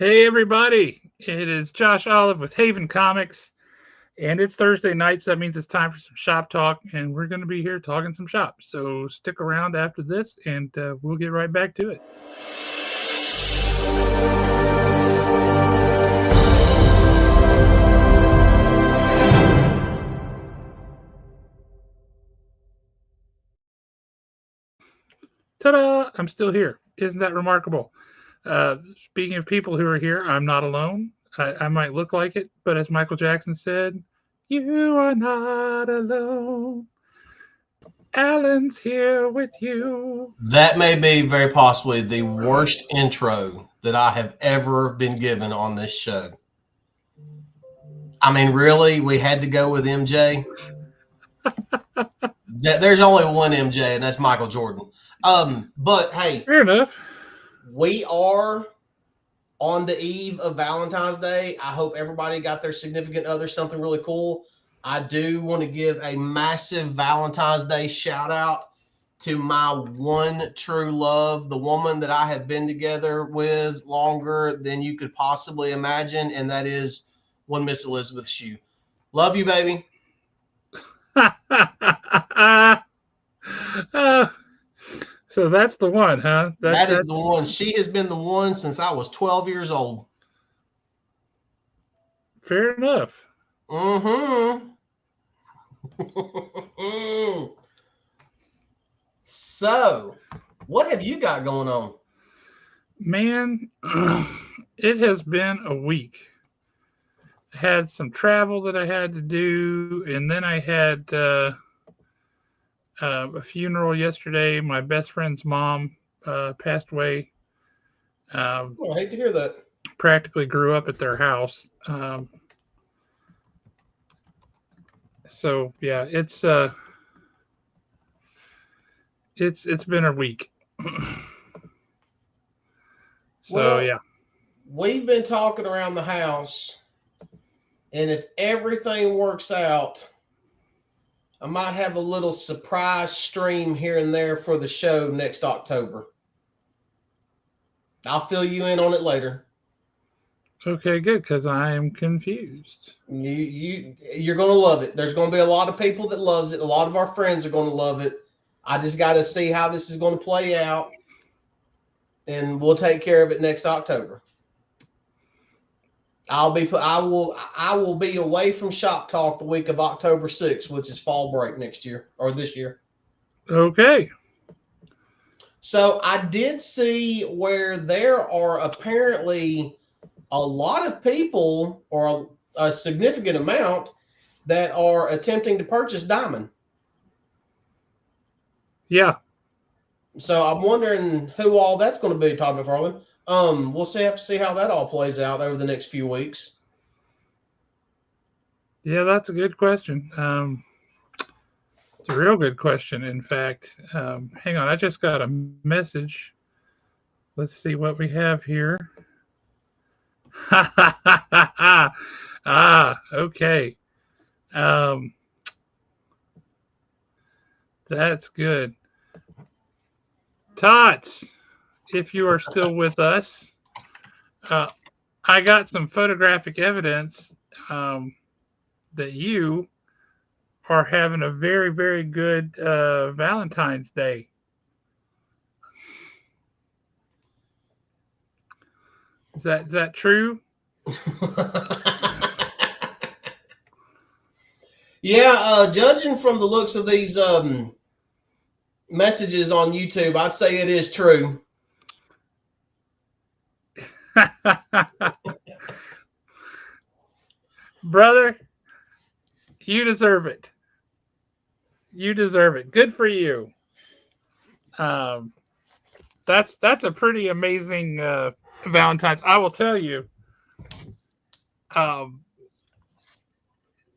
Hey everybody, it is Josh Olive with Haven Comics, and it's Thursday night, so that means it's time for some shop talk, and we're going to be here talking some shop. So stick around after this, and we'll get right back to it. Ta-da! I'm still here. Isn't that remarkable? Speaking of people who are here, I'm not alone. I might look like it, but as Michael Jackson said, "You are not alone. Alan's here with you." That may be very possibly the worst intro that I have ever been given on this show. I mean, really, we had to go with MJ. There's only one MJ, and that's Michael Jordan. But hey, Fair enough. we are on the eve of Valentine's Day. I hope everybody got their significant other something really cool. I do want to give a massive Valentine's Day shout out to my one true love, the woman that I have been together with longer than you could possibly imagine, and that is one Miss Elizabeth Shue. Love you, baby. Uh, so that's the one, huh? That is That the one. She has been the one since I was 12 years old. fair enough. Mm-hmm. So, what have you got going on? Man, it has been a week. I had some travel that I had to do, and then I had a funeral yesterday. My best friend's mom passed away. Oh, I hate to hear that. Practically grew up at their house. So yeah, it's been a week. So Well, yeah. we've been talking around the house, and if everything works out, I might have a little surprise stream here and there for the show next October. I'll fill you in on it later. Okay, good, because I am confused. You're gonna love it. There's gonna be a lot of people that loves it. A lot of our friends are gonna love it. I just got to see how this is going to play out, and we'll take care of it next October. I will be away from Shop Talk the week of October 6th, which is fall break next year or this year. Okay. So I did see where there are apparently a lot of people, or a significant amount, that are attempting to purchase Diamond. Yeah. So I'm wondering who all that's going to be, Todd McFarland. We'll have to see how that all plays out over the next few weeks. Yeah, that's a good question. It's a real good question, in fact. Hang on, I just got a message. Let's see what we have here. Okay. Um, that's good. Tots, if you are still with us, uh, I got some photographic evidence that you are having a very, very good Valentine's Day. Is that true? Yeah, judging from the looks of these messages on YouTube, I'd say it is true. Brother, you deserve it. You deserve it. Good for you. Um, that's a pretty amazing Valentine's. I will tell you. Um,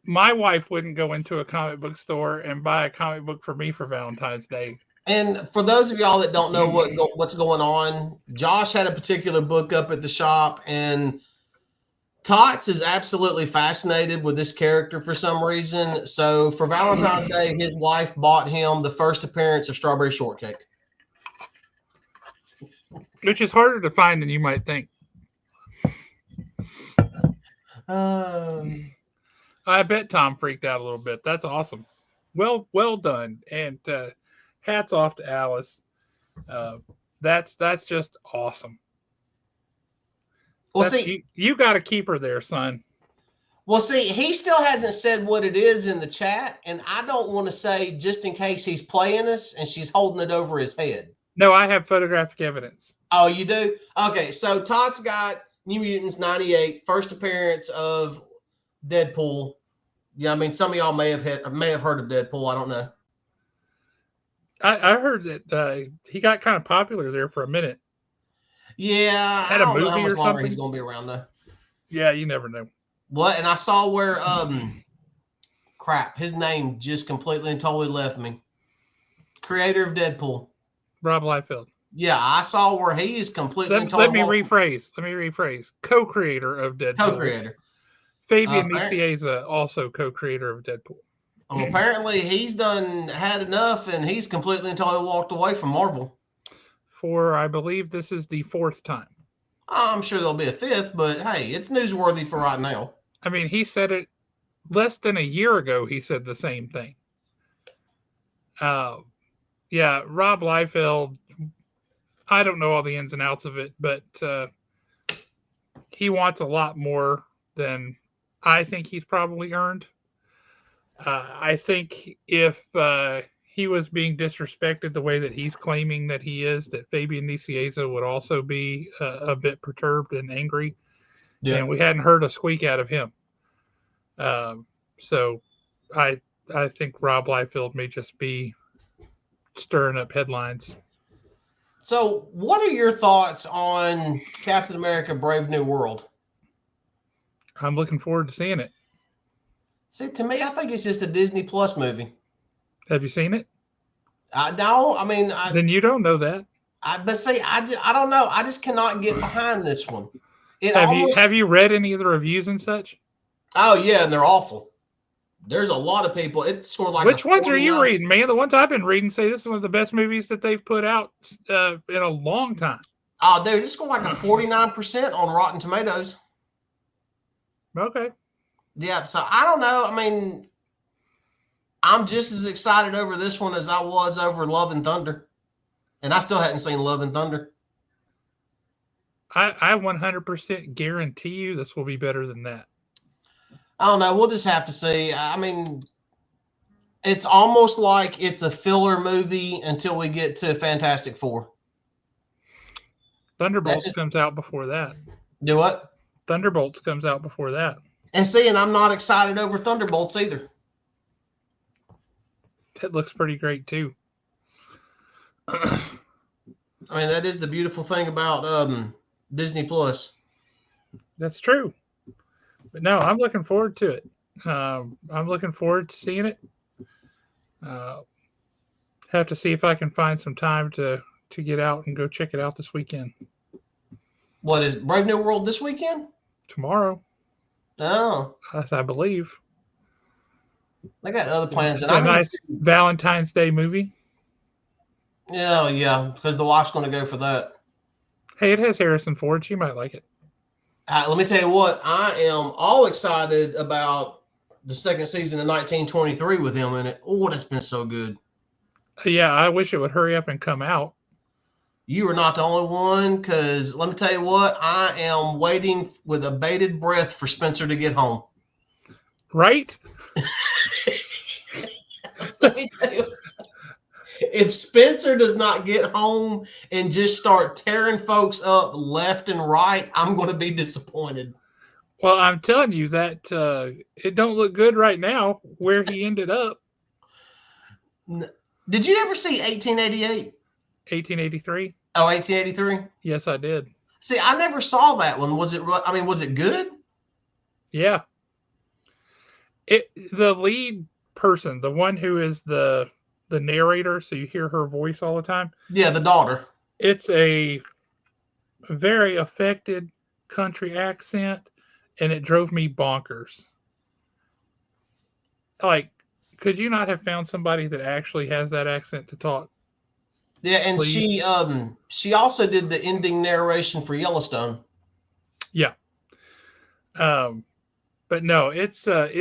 my wife wouldn't go into a comic book store and buy a comic book for me for Valentine's Day. And for those of y'all that don't know what's going on, Josh had a particular book up at the shop, and Tots is absolutely fascinated with this character for some reason. So for Valentine's Day, his wife bought him the first appearance of Strawberry Shortcake, Which is harder to find than you might think. I bet Tom freaked out a little bit. That's awesome. Well done, and hats off to Alice. Uh, that's just awesome. well, That's see, you got to keep her there, son. he still hasn't said what it is in the chat, and I don't want to say just in case he's playing us and she's holding it over his head. No, I have photographic evidence. Oh, you do? Okay, so Todd's got New Mutants 98, first appearance of Deadpool. Yeah, I mean, some of y'all may have heard of Deadpool. I don't know. I heard that he got kind of popular there for a minute. Yeah, Had I a don't know how movie much or longer something. he's going to be around though. Yeah, you never know. What? And I saw where crap, his name just completely and totally left me. Creator of Deadpool, Rob Liefeld. Yeah, I saw where he is completely and Let totally. me rephrase. Co-creator of Deadpool. Co-creator. Fabian Nicieza, also co-creator of Deadpool. Well, apparently he's had enough, and he's completely and totally walked away from Marvel. For I believe this is the 4th time. I'm sure there'll be a 5th, but hey, it's newsworthy for right now. I mean, he said it less than a year ago. He said the same thing. Yeah, Rob Liefeld. I don't know all the ins and outs of it, but he wants a lot more than I think he's probably earned. I think if he was being disrespected the way that he's claiming that he is, that Fabian Nicieza would also be a bit perturbed and angry. Yeah. And we hadn't heard a squeak out of him. So I think Rob Liefeld may just be stirring up headlines. So what are your thoughts on Captain America Brave New World? I'm looking forward to seeing it. See, to me, I think it's just a Disney Plus movie. Have you seen it? No, I mean... then you don't know that. But see, I don't know. I just cannot get behind this one. Have you read any of the reviews and such? Oh, yeah, and they're awful. There's a lot of people. It's sort of like... Which ones are you reading, man? The ones I've been reading say this is one of the best movies that they've put out in a long time. Oh, dude, it's going like a 49% on Rotten Tomatoes. Okay. Yeah, so I don't know. I mean, I'm just as excited over this one as I was over Love and Thunder. And I still hadn't seen Love and Thunder. I 100% guarantee you this will be better than that. I don't know. We'll just have to see. I mean, it's almost like it's a filler movie until we get to Fantastic Four. Thunderbolts comes out before that. Do what? Thunderbolts comes out before that. And see, and I'm not excited over Thunderbolts either. That looks pretty great too. I mean, that is the beautiful thing about Disney Plus. That's true. But no, I'm looking forward to it. I'm looking forward to seeing it. Have to see if I can find some time to get out and go check it out this weekend. What is Brave New World this weekend? Tomorrow. Oh. I believe. I got other plans. And a nice Valentine's Day movie. Yeah, because the wife's going to go for that. Hey, it has Harrison Ford. She might like it. Let me tell you what. I am all excited about the second season of 1923 with him in it. Oh, that's been so good. Yeah, I wish it would hurry up and come out. You are not the only one, because let me tell you what. I am waiting with a bated breath for Spencer to get home. Right? Let me tell you, if Spencer does not get home and just start tearing folks up left and right, I'm going to be disappointed. Well, I'm telling you that it don't look good right now where he ended up. Did you ever see 1888? 1883? Oh, 1883? Yes, I did. See, I never saw that one. Was it good? Yeah. The lead person, the one who is the narrator, so you hear her voice all the time. Yeah, the daughter. It's a very affected country accent, and it drove me bonkers. Like, could you not have found somebody that actually has that accent to talk? Yeah, and please? She also did the ending narration for Yellowstone. Yeah. But no, it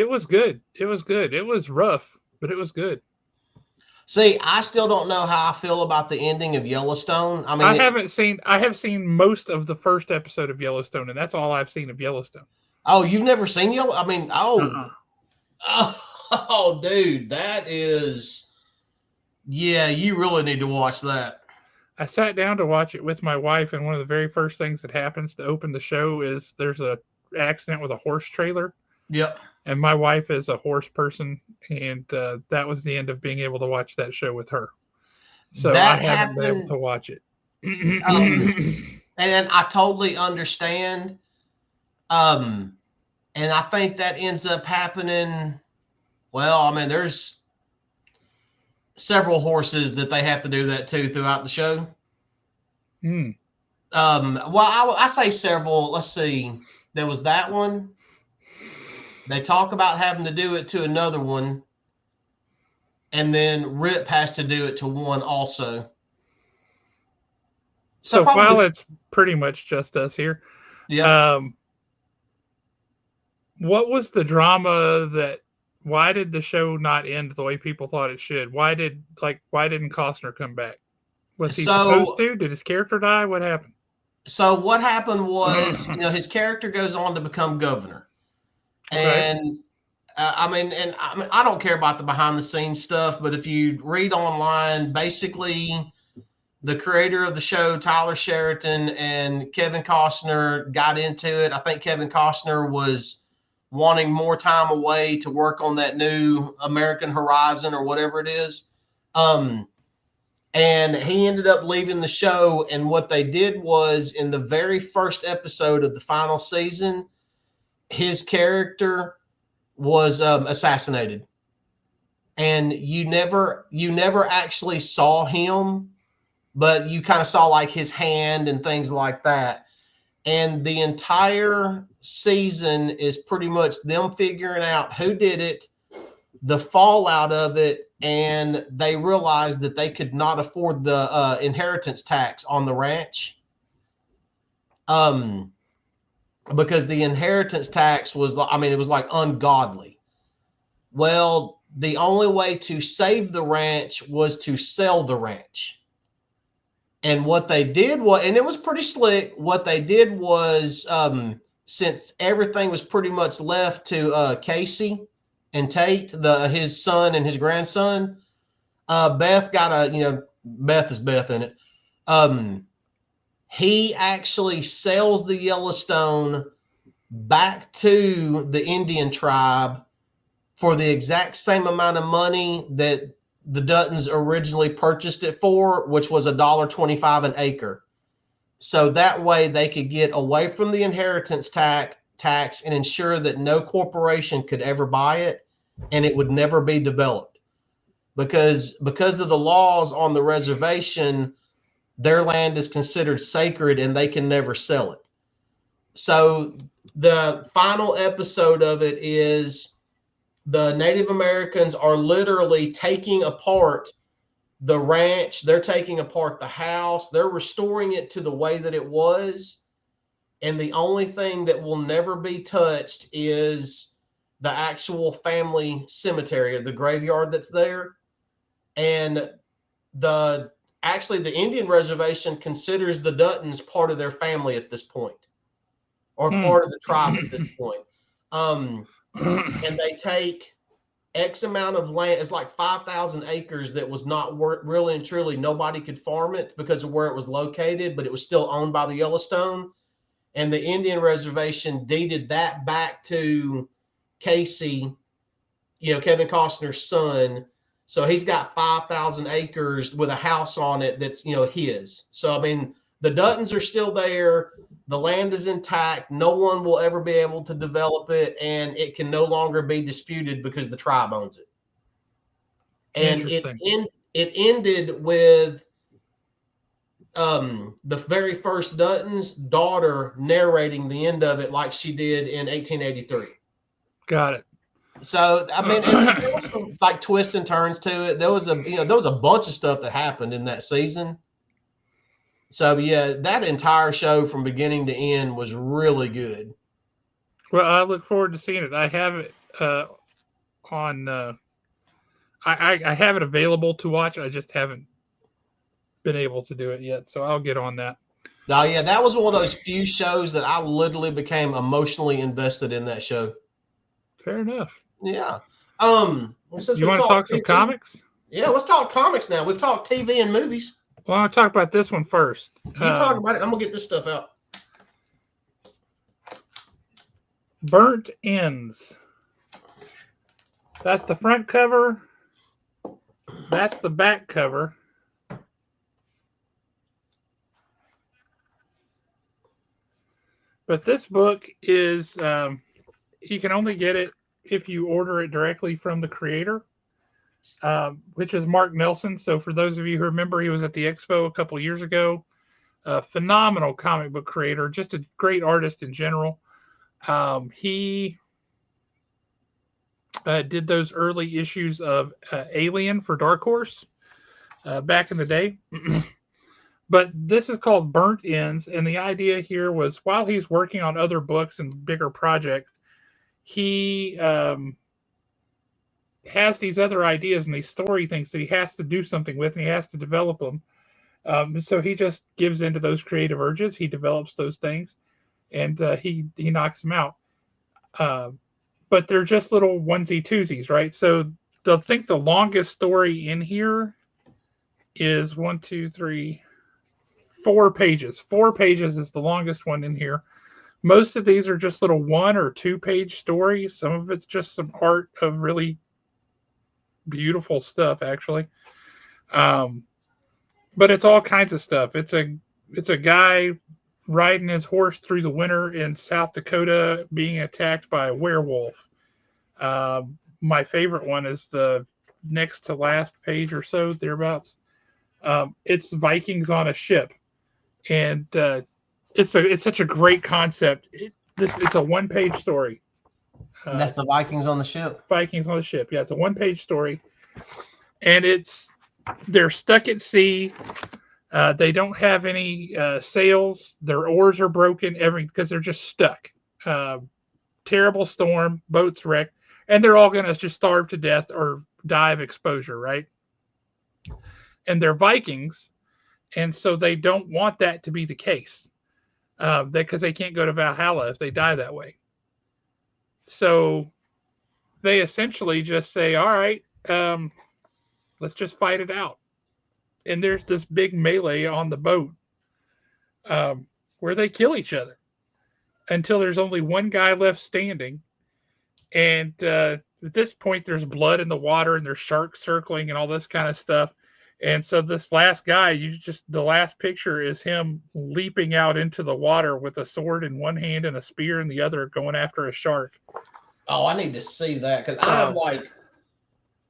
was good. It was good. It was rough, but it was good. See, I still don't know how I feel about the ending of Yellowstone. I I mean, haven't seen. I have seen most of the first episode of Yellowstone, and that's all I've seen of Yellowstone. oh, you've never seen Yellow? I mean, Uh-uh. oh, dude, that is, yeah, you really need to watch that. I sat down to watch it with my wife, and one of the very first things that happens to open the show is there's a accident with a horse trailer, Yep. and my wife is a horse person, and that was the end of being able to watch that show with her. So I That haven't been able happened. to watch it. And I totally understand. Um, and I think that ends up happening. Well, I mean, there's several horses that they have to do that to throughout the show. Hmm. Well, I say several. Let's see. There was that one. They talk about having to do it to another one, and then Rip has to do it to one also. So So while probably, it's pretty much just us here, yeah. um, what was the drama that? Why did the show not end the way people thought it should? Why didn't Costner come back? Was he supposed So to? Did his character die? What happened? so what happened was, his character goes on to become governor, Okay. and I don't care about the behind the scenes stuff, but if you read online, basically the creator of the show, Tyler Sheraton, and Kevin Costner got into it. I think Kevin Costner was wanting more time away to work on that new American Horizon or whatever it is. And he ended up leaving the show. And what they did was, in the very first episode of the final season, his character was assassinated, and you never actually saw him, but you kind of saw like his hand and things like that. And the entire season is pretty much them figuring out who did it, the fallout of it, and they realized that they could not afford the inheritance tax on the ranch. Um, because the inheritance tax was, I mean, it was like ungodly. Well, the only way to save the ranch was to sell the ranch. And what they did was, and it was pretty slick, what they did was, since everything was pretty much left to Casey and Tate, his son and his grandson, Beth got Beth is Beth in it. He actually sells the Yellowstone back to the Indian tribe for the exact same amount of money that the Duttons originally purchased it for, which was $1.25 an acre. So that way they could get away from the inheritance tax and ensure that no corporation could ever buy it, and it would never be developed. Because of the laws on the reservation, their land is considered sacred and they can never sell it. So the final episode of it is the Native Americans are literally taking apart the ranch. They're taking apart the house. They're restoring it to the way that it was. And the only thing that will never be touched is the actual family cemetery or the graveyard that's there. And the Indian reservation considers the Duttons part of their family at this point, or part of the tribe at this point. And they take X amount of land. It's like 5,000 acres that was not really and truly, nobody could farm it because of where it was located, but it was still owned by the Yellowstone. And the Indian reservation deeded that back to Casey, Kevin Costner's son. So he's got 5,000 acres with a house on it that's, his. So, I mean, the Duttons are still there. The land is intact. No one will ever be able to develop it, and it can no longer be disputed because the tribe owns it. And Interesting. it ended with the very first Dutton's daughter narrating the end of it like she did in 1883. Got it. So, I mean, and there was some like twists and turns to it. There was a bunch of stuff that happened in that season. So yeah, that entire show from beginning to end was really good. Well, I look forward to seeing it. I have it on. I have it available to watch. I just haven't been able to do it yet, so I'll get on that. Oh yeah, that was one of those few shows that I literally became emotionally invested in that show. Fair enough. Yeah. Since You we want to talk talked some TV, comics? yeah, let's talk comics now. We've talked TV and movies. Well, I want to talk about this one first. You talk about it. I'm gonna get this stuff out. Burnt Ends. That's the front cover. That's the back cover. But this book is, you can only get it if you order it directly from the creator, which is Mark Nelson. So, for those of you who remember, he was at the expo a couple years ago. A phenomenal comic book creator, just a great artist in general. He did those early issues of Alien for Dark Horse back in the day. But this is called Burnt Ends, and the idea here was while he's working on other books and bigger projects, he has these other ideas and these story things that he has to do something with, and he has to develop them. So he just gives into those creative urges. He develops those things, and he knocks them out. Uh, but they're just little onesie twosies, right? So I think the longest story in here is 4 pages. 4 pages is the longest one in here. Most of these are just little 1 or 2 page stories. Some of it's just some art of really beautiful stuff, actually. Um, but it's all kinds of stuff. It's a guy riding his horse through the winter in South Dakota, being attacked by a werewolf. My favorite one is the next to last page or so, thereabouts. It's Vikings on a ship, and it's such a great concept. It's a 1 page story. And that's the Vikings on the ship. Vikings on the ship. Yeah, it's a 1 page story, and they're stuck at sea. They don't have any sails. Their oars are broken. Because they're just stuck. Terrible storm. Boats wrecked, and they're all gonna just starve to death or die of exposure, right? And they're Vikings, and so they don't want that to be the case. Because they can't go to Valhalla if they die that way. So they essentially just say, "All right, let's just fight it out." And there's this big melee on the boat where they kill each other until there's only one guy left standing. And at this point, there's blood in the water and there's sharks circling and all this kind of stuff. And so this last guy, the last picture is him leaping out into the water with a sword in one hand and a spear in the other, going after a shark. Oh, I need to see that because I'm like,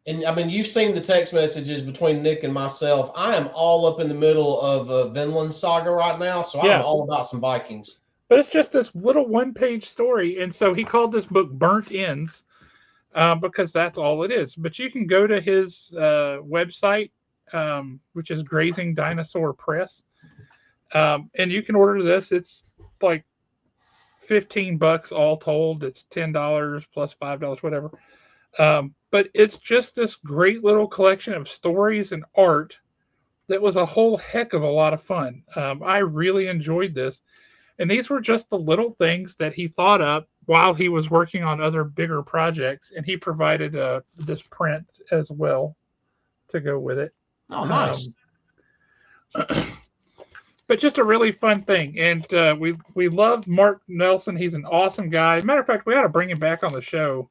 and I mean, you've seen the text messages between Nick and myself. I am all up in the middle of a Vinland Saga right now, so I'm all about some Vikings. But it's just this little 1 page story, and so he called this book Burnt Ends because that's all it is. But you can go to his website, which is Grazing Dinosaur Press, and you can order this. It's like $15 all told. It's $10 plus $5, whatever. But it's just this great little collection of stories and art that was a whole heck of a lot of fun. I really enjoyed this. And these were just the little things that he thought up while he was working on other bigger projects. And he provided this print as well to go with it. Oh, nice. But just a really fun thing. And we love Mark Nelson. He's an awesome guy. Matter of fact, we ought to bring him back on the show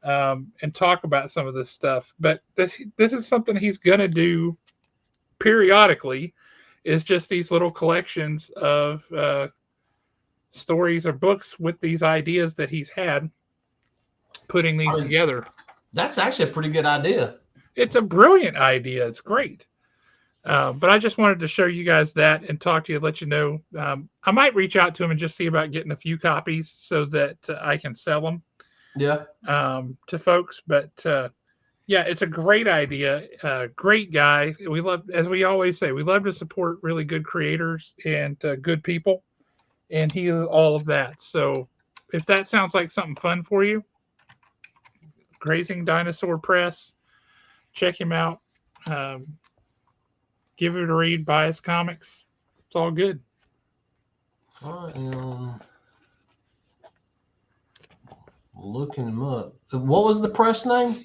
and talk about some of this stuff. But this is something he's going to do periodically, is just these little collections of stories or books with these ideas that he's had, putting these together. That's actually a pretty good idea. It's a brilliant idea. It's great. But I just wanted to show you guys that and talk to you, let you know. I might reach out to him and just see about getting a few copies so that I can sell them. Yeah. To folks. But yeah, it's a great idea. Great guy. We love, as we always say, we love to support really good creators and good people. And he is all of that. So if that sounds like something fun for you, Grazing Dinosaur Press, check him out. Um, give it a read. Buy his comics. It's all good. I am looking him up. What was the press name?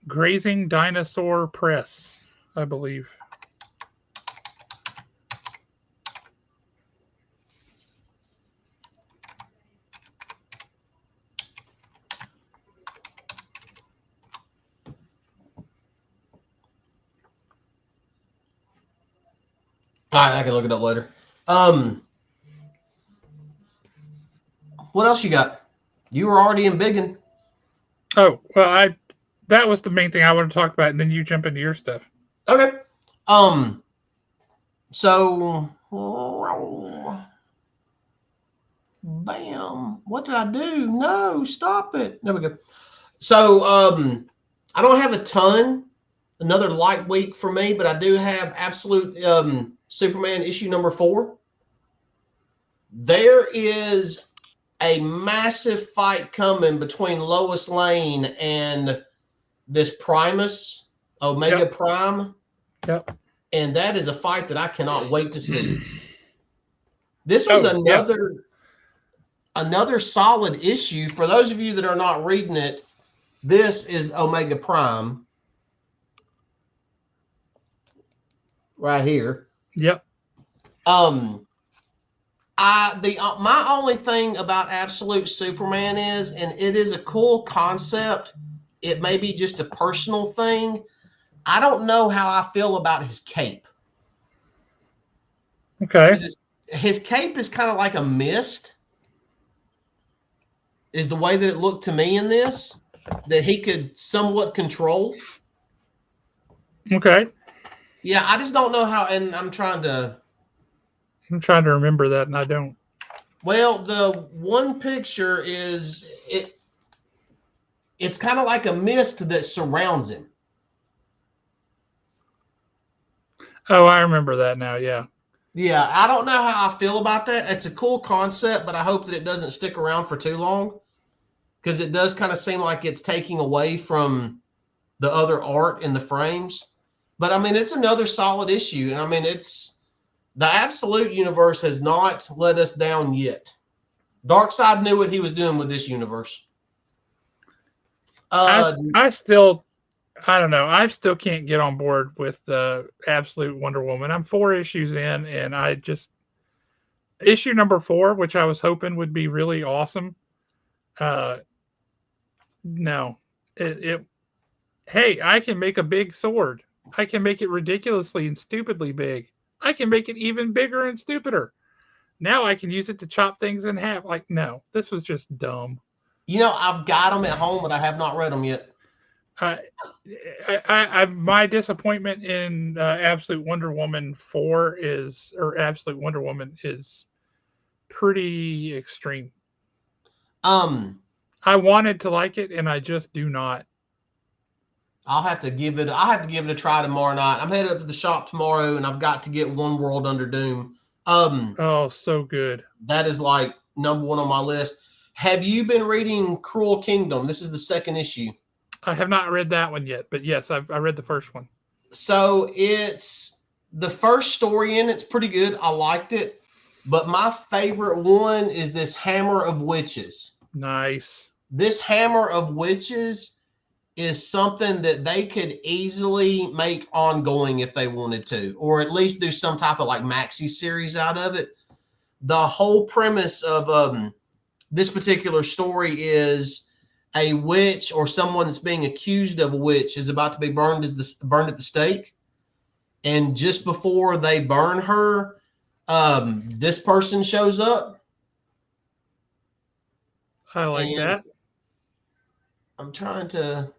Grazing Dinosaur Press, I believe. All right, I can look it up later. What else you got? You were already in biggin. Oh, well, that was the main thing I wanted to talk about, and then you jump into your stuff. Okay. So bam. What did I do? No, stop it. There we go. So I don't have a ton. Another light week for me, but I do have Absolute Superman issue number 4. There is a massive fight coming between Lois Lane and this Primus, Omega Prime. Yep. And that is a fight that I cannot wait to see. This was another solid issue. For those of you that are not reading it, this is Omega Prime right here. Yep. My only thing about Absolute Superman is, and it is a cool concept, it may be just a personal thing. I don't know how I feel about his cape. Okay. His cape is kind of like a mist, is the way that it looked to me in this, that he could somewhat control. Okay. Yeah, I just don't know how, and I'm trying to remember that, and I don't. Well, the one picture is it's kind of like a mist that surrounds him. Oh, I remember that now. Yeah. Yeah, I don't know how I feel about that. It's a cool concept, but I hope that it doesn't stick around for too long, because it does kind of seem like it's taking away from the other art in the frames. But I mean, it's another solid issue, and I mean, it's the Absolute universe has not let us down yet. Darkseid knew what he was doing with this universe. I still, I don't know. I still can't get on board with the Absolute Wonder Woman. I'm 4 issues in, and I just issue number 4, which I was hoping would be really awesome. No, hey, I can make a big sword. I can make it ridiculously and stupidly big. I can make it even bigger and stupider. Now I can use it to chop things in half. Like, no, this was just dumb. You know, I've got them at home, but I have not read them yet. My disappointment in Absolute Wonder Woman 4 or Absolute Wonder Woman is pretty extreme. I wanted to like it, and I just do not. I'll have to give it a try tomorrow night. I'm headed up to the shop tomorrow, and I've got to get One World Under Doom. Oh, so good. That is like number 1 on my list. Have you been reading Cruel Kingdom? This is the 2nd issue. I have not read that one yet, but yes, I read the first one. So it's the first story in it's pretty good. I liked it, but my favorite one is this Hammer of Witches. Nice. This Hammer of Witches is something that they could easily make ongoing if they wanted to, or at least do some type of like maxi series out of it. The whole premise of this particular story is a witch or someone that's being accused of a witch is about to be burned at the stake. And just before they burn her, this person shows up. I like that. I'm trying to.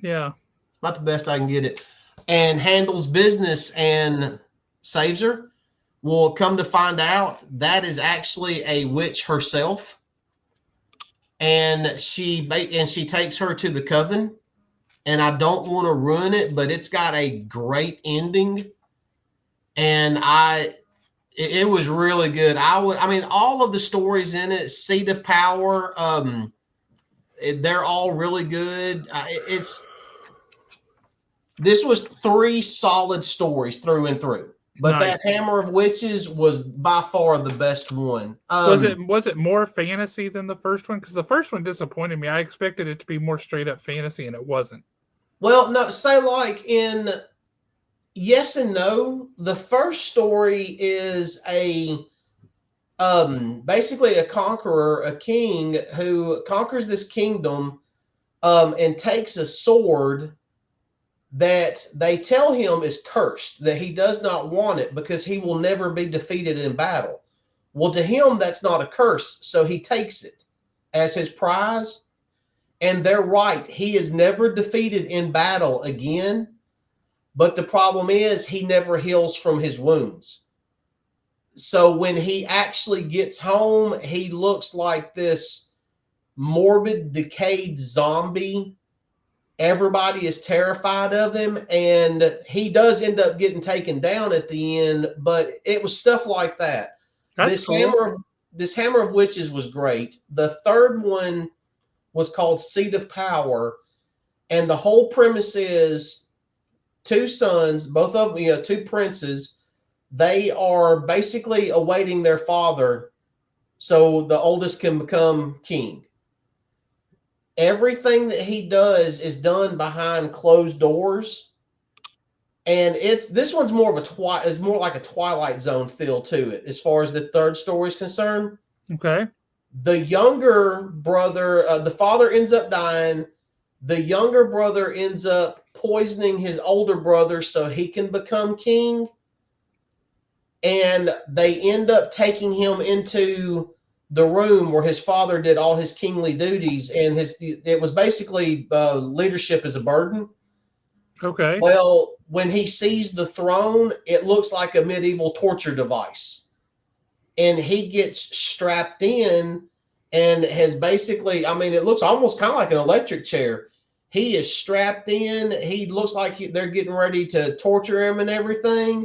Yeah. It's about the best I can get it. And handles business and saves her. Well, come to find out, that is actually a witch herself. And she takes her to the coven. And I don't want to ruin it, but it's got a great ending. And It was really good. I mean, all of the stories in it, Seat of Power, they're all really good. This was 3 solid stories through and through. But Nice. that Hammer of Witches was by far the best one. Was it more fantasy than the first one? Because the first one disappointed me. I expected it to be more straight up fantasy, and it wasn't. Well, no, say like in yes and no. The first story is a basically a conqueror, a king who conquers this kingdom and takes a sword that they tell him is cursed, that he does not want it because he will never be defeated in battle. Well, to him, that's not a curse, so he takes it as his prize. And they're right, he is never defeated in battle again. But the problem is, he never heals from his wounds. So when he actually gets home, he looks like this morbid, decayed zombie. Everybody is terrified of him, and he does end up getting taken down at the end. But it was stuff like that. That's This cool. Hammer of Witches was great. The third one was called Seat of Power, and the whole premise is 2 sons, both of them, 2 princes. They are basically awaiting their father, so the oldest can become king. Everything that he does is done behind closed doors, and this one's more of is more like a Twilight Zone feel to it as far as the third story is concerned. Okay. The younger brother, the father ends up dying. The younger brother ends up poisoning his older brother so he can become king. And they end up taking him into the room where his father did all his kingly duties, and it was basically leadership is a burden. Okay. Well, when he sees the throne, it looks like a medieval torture device, and he gets strapped in and has basically, I mean, it looks almost kind of like an electric chair. He is strapped in. He looks like they're getting ready to torture him and everything.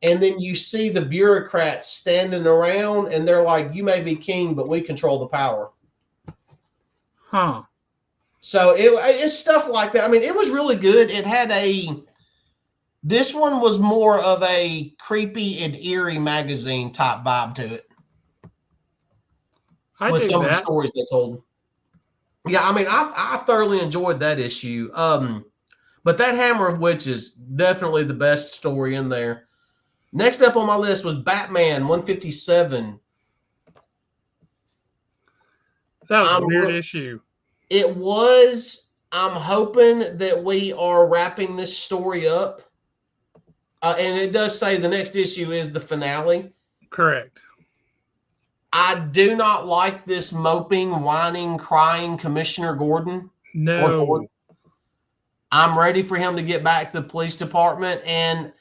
And then you see the bureaucrats standing around, and they're like, "You may be king, but we control the power." Huh. So it's stuff like that. I mean, it was really good. It had this one was more of a creepy and eerie magazine type vibe to it. I With dig some of the that. stories they told. Yeah, I mean, I thoroughly enjoyed that issue. But that Hammer of Witches, definitely the best story in there. Next up on my list was Batman 157. That was a weird issue. It was. I'm hoping that we are wrapping this story up. And it does say the next issue is the finale. Correct. I do not like this moping, whining, crying Commissioner Gordon. No. I'm ready for him to get back to the police department. And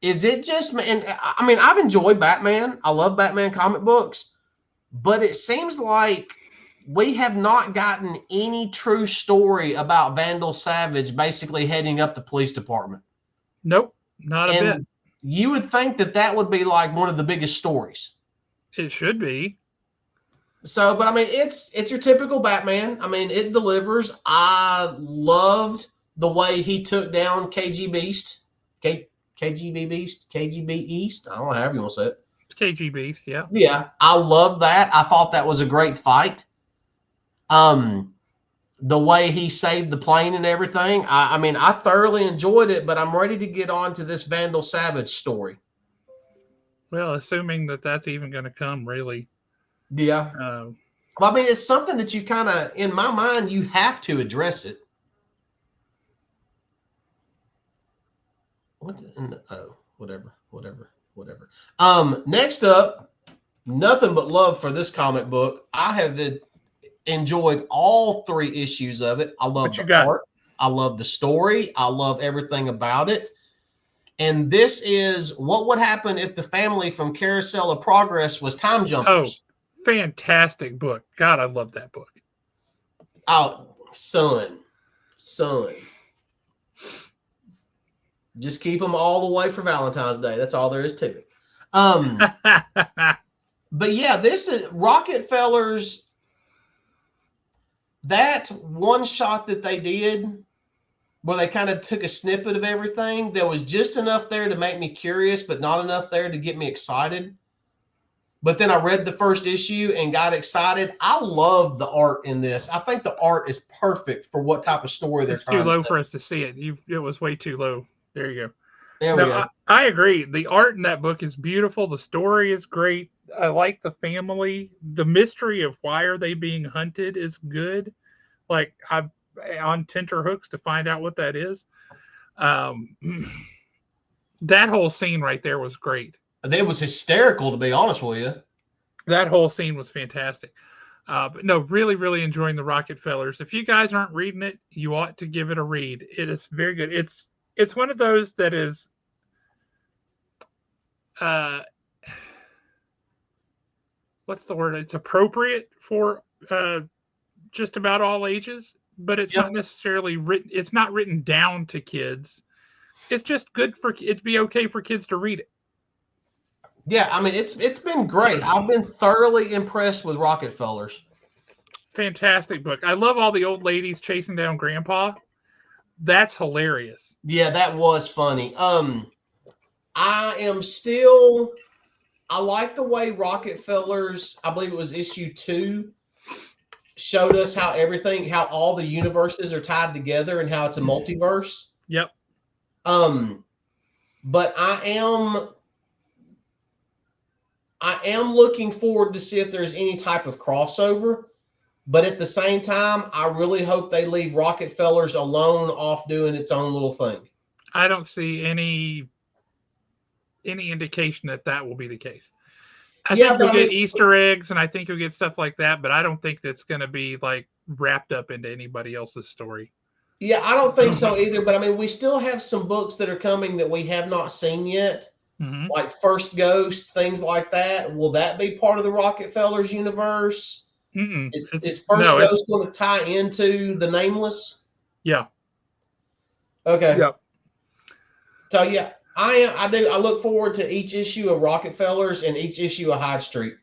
is it just, and I mean, I've enjoyed Batman. I love Batman comic books, but it seems like we have not gotten any true story about Vandal Savage basically heading up the police department. Nope, not a bit. You would think that would be like one of the biggest stories. It should be. So, but I mean, it's your typical Batman. I mean, it delivers. I loved the way he took down KG Beast, KGB Beast, KGB East. I don't know how you want to say it. KG Beast, yeah. Yeah, I love that. I thought that was a great fight. The way he saved the plane and everything. I mean, I thoroughly enjoyed it, but I'm ready to get on to this Vandal Savage story. Well, assuming that that's even going to come, really. Yeah. Well, I mean, it's something that you kind of, in my mind, you have to address it. Whatever. Next up, nothing but love for this comic book. I have enjoyed all 3 issues of it. I love the art. I love the story. I love everything about it. And this is what would happen if the family from Carousel of Progress was time jumpers. Oh, fantastic book. God, I love that book. Oh, son. Just keep them all the way for Valentine's Day. That's all there is to it. But yeah, this is Rockefellers. That one shot that they did, where they kind of took a snippet of everything, there was just enough there to make me curious, but not enough there to get me excited. But then I read the first issue and got excited. I love the art in this. I think the art is perfect for what type of story they're It's too trying to low tell. for us to see it. It was way too low. There you go. There we No, go. I agree. The art in that book is beautiful. The story is great. I like the family. The mystery of why are they being hunted is good. Like I'm on tenterhooks to find out what that is. Um, that whole scene right there was great. It was hysterical, to be honest with you. That whole scene was fantastic. But no, really, really enjoying the Rockefellers. If you guys aren't reading it, you ought to give it a read. It is very good. It's one of those that is uh, what's the word? It's appropriate for just about all ages, but it's Yep. not necessarily written. It's not written down to kids. It's just good for it'd be okay for kids to read it. Yeah, I mean it's been great. I've been thoroughly impressed with Rockefellers. Fantastic book. I love all the old ladies chasing down Grandpa. That's hilarious. Yeah, that was funny. I like the way Rockefellers, I believe it was issue 2, showed us how all the universes are tied together and how it's a multiverse. Yep. But I am looking forward to see if there's any type of crossover. But at the same time, I really hope they leave Rockefellers alone off doing its own little thing. I don't see any indication that that will be the case. I Yeah, think but you'll I get mean, Easter eggs and I think you'll get stuff like that, but I don't think that's going to be like wrapped up into anybody else's story. yeah, I don't think so either. But I mean, we still have some books that are coming that we have not seen yet, Mm-hmm. like First Ghost, things like that. Will that be part of the Rockefellers universe? Is First No, it's Ghost going to tie into the Nameless? yeah. Okay. Yeah. So yeah, I look forward to each issue of Rockefellers and each issue of Hyde Street.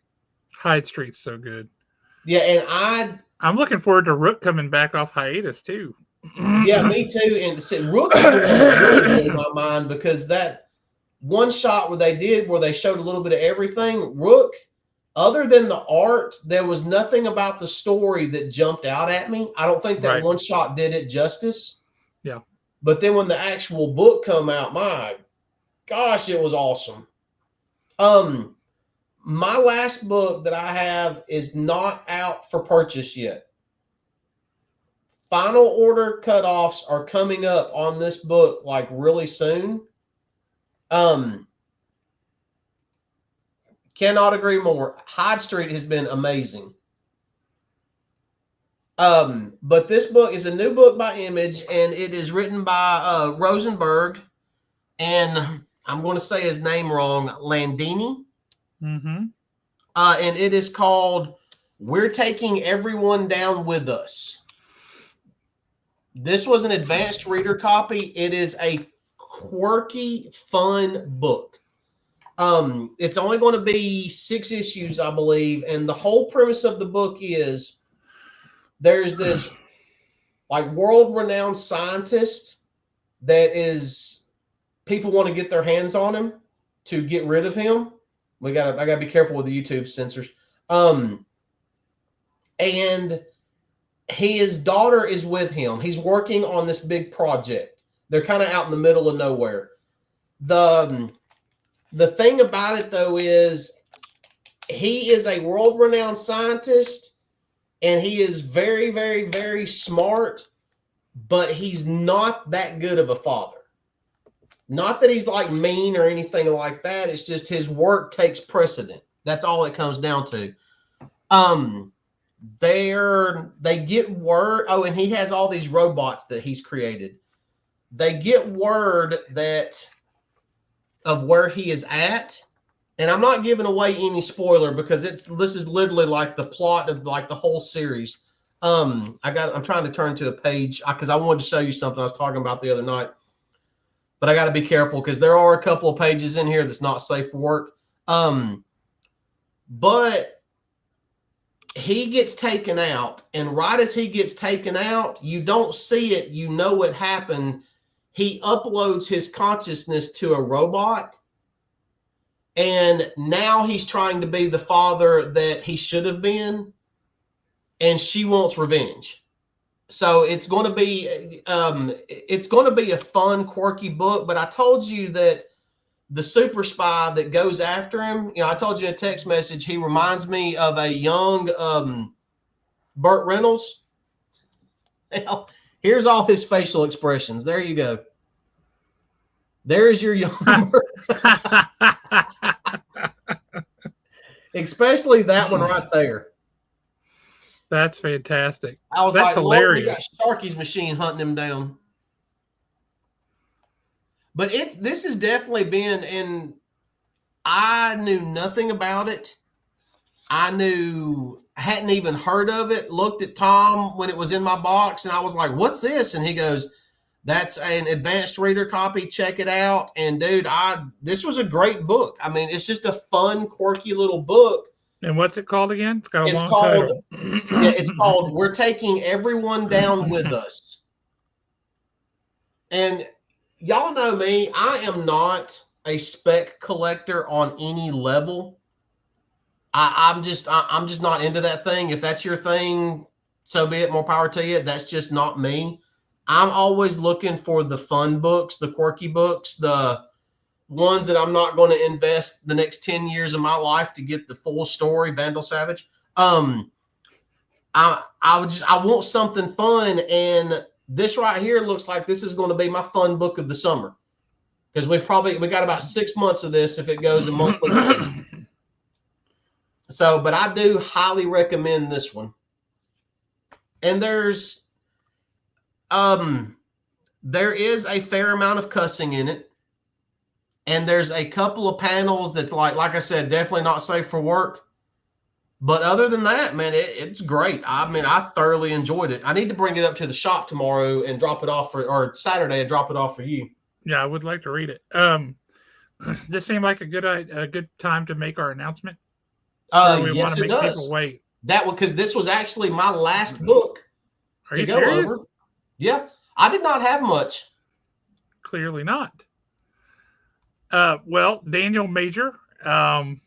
Hyde Street's so good. Yeah, and I'm looking forward to Rook coming back off hiatus too. yeah, me too. And see, Rook is the one that really blew my mind because that one shot where they showed a little bit of everything. Rook, other than the art, there was nothing about the story that jumped out at me. I don't think that Right. one shot did it justice. Yeah. But then when the actual book come out, my gosh, it was awesome. My last book that I have is not out for purchase yet. Final order cutoffs are coming up on this book like really soon. Cannot agree more. Hyde Street has been amazing. But this book is a new book by Image, and it is written by Rosenberg, and I'm going to say his name wrong, Landini. Mm-hmm. And it is called We're Taking Everyone Down With Us. This was an advanced reader copy. It is a quirky, fun book. It's only going to be 6 issues, I believe, and the whole premise of the book is there's this like world-renowned scientist that is people want to get their hands on him to get rid of him. I gotta be careful with the YouTube censors. And his daughter is with him. He's working on this big project. They're kind of out in the middle of nowhere. The thing about it though is he is a world-renowned scientist and he is very, very, very smart, but he's not that good of a father. Not that he's like mean or anything like that. It's just his work takes precedent. That's all it comes down to. They get word. Oh, and he has all these robots that he's created. They get word that of where he is at, and I'm not giving away any spoiler because this is literally like the plot of like the whole series. I'm trying to turn to a page because I wanted to show you something I was talking about the other night. But I got to be careful because there are a couple of pages in here that's not safe for work. But he gets taken out, and right as he gets taken out, you don't see it, you know it happened. He uploads his consciousness to a robot, and now he's trying to be the father that he should have been, and she wants revenge. So it's going to be a fun, quirky book. But I told you that the super spy that goes after him, I told you in a text message, he reminds me of a young Burt Reynolds. Now, here's all his facial expressions. There you go. There is your young Burt. Especially that one right there. That's fantastic. I was That's like, hilarious. Lord, we got Sharky's machine hunting him down. But this has definitely been, and I knew nothing about it. Hadn't even heard of it. Looked at Tom when it was in my box, and I was like, "What's this?" And he goes, "That's an advanced reader copy. Check it out." And dude, this was a great book. I mean, it's just a fun, quirky little book. And what's it called again? It's got a long title. Yeah, it's called "We're Taking Everyone Down with Us." And y'all know me, I am not a spec collector on any level. I'm just not into that thing. If that's your thing, so be it. More power to you. That's just not me. I'm always looking for the fun books, the quirky books, the ones that I'm not going to invest the next 10 years of my life to get the full story. Vandal Savage. I want something fun, and this right here looks like this is going to be my fun book of the summer, because we got about 6 months of this if it goes in monthly release. So, but I do highly recommend this one. And there is a fair amount of cussing in it, and there's a couple of panels that's like I said, definitely not safe for work. But other than that, man, it's great. I mean, I thoroughly enjoyed it. I need to bring it up to the shop tomorrow and drop it off or Saturday and drop it off for you. Yeah, I would like to read it. This seemed like a good time to make our announcement. We Yes, want to it make does. people wait. Because this was actually my last book to go serious? over. Yeah, I did not have much. Clearly not. Well, Daniel Major, and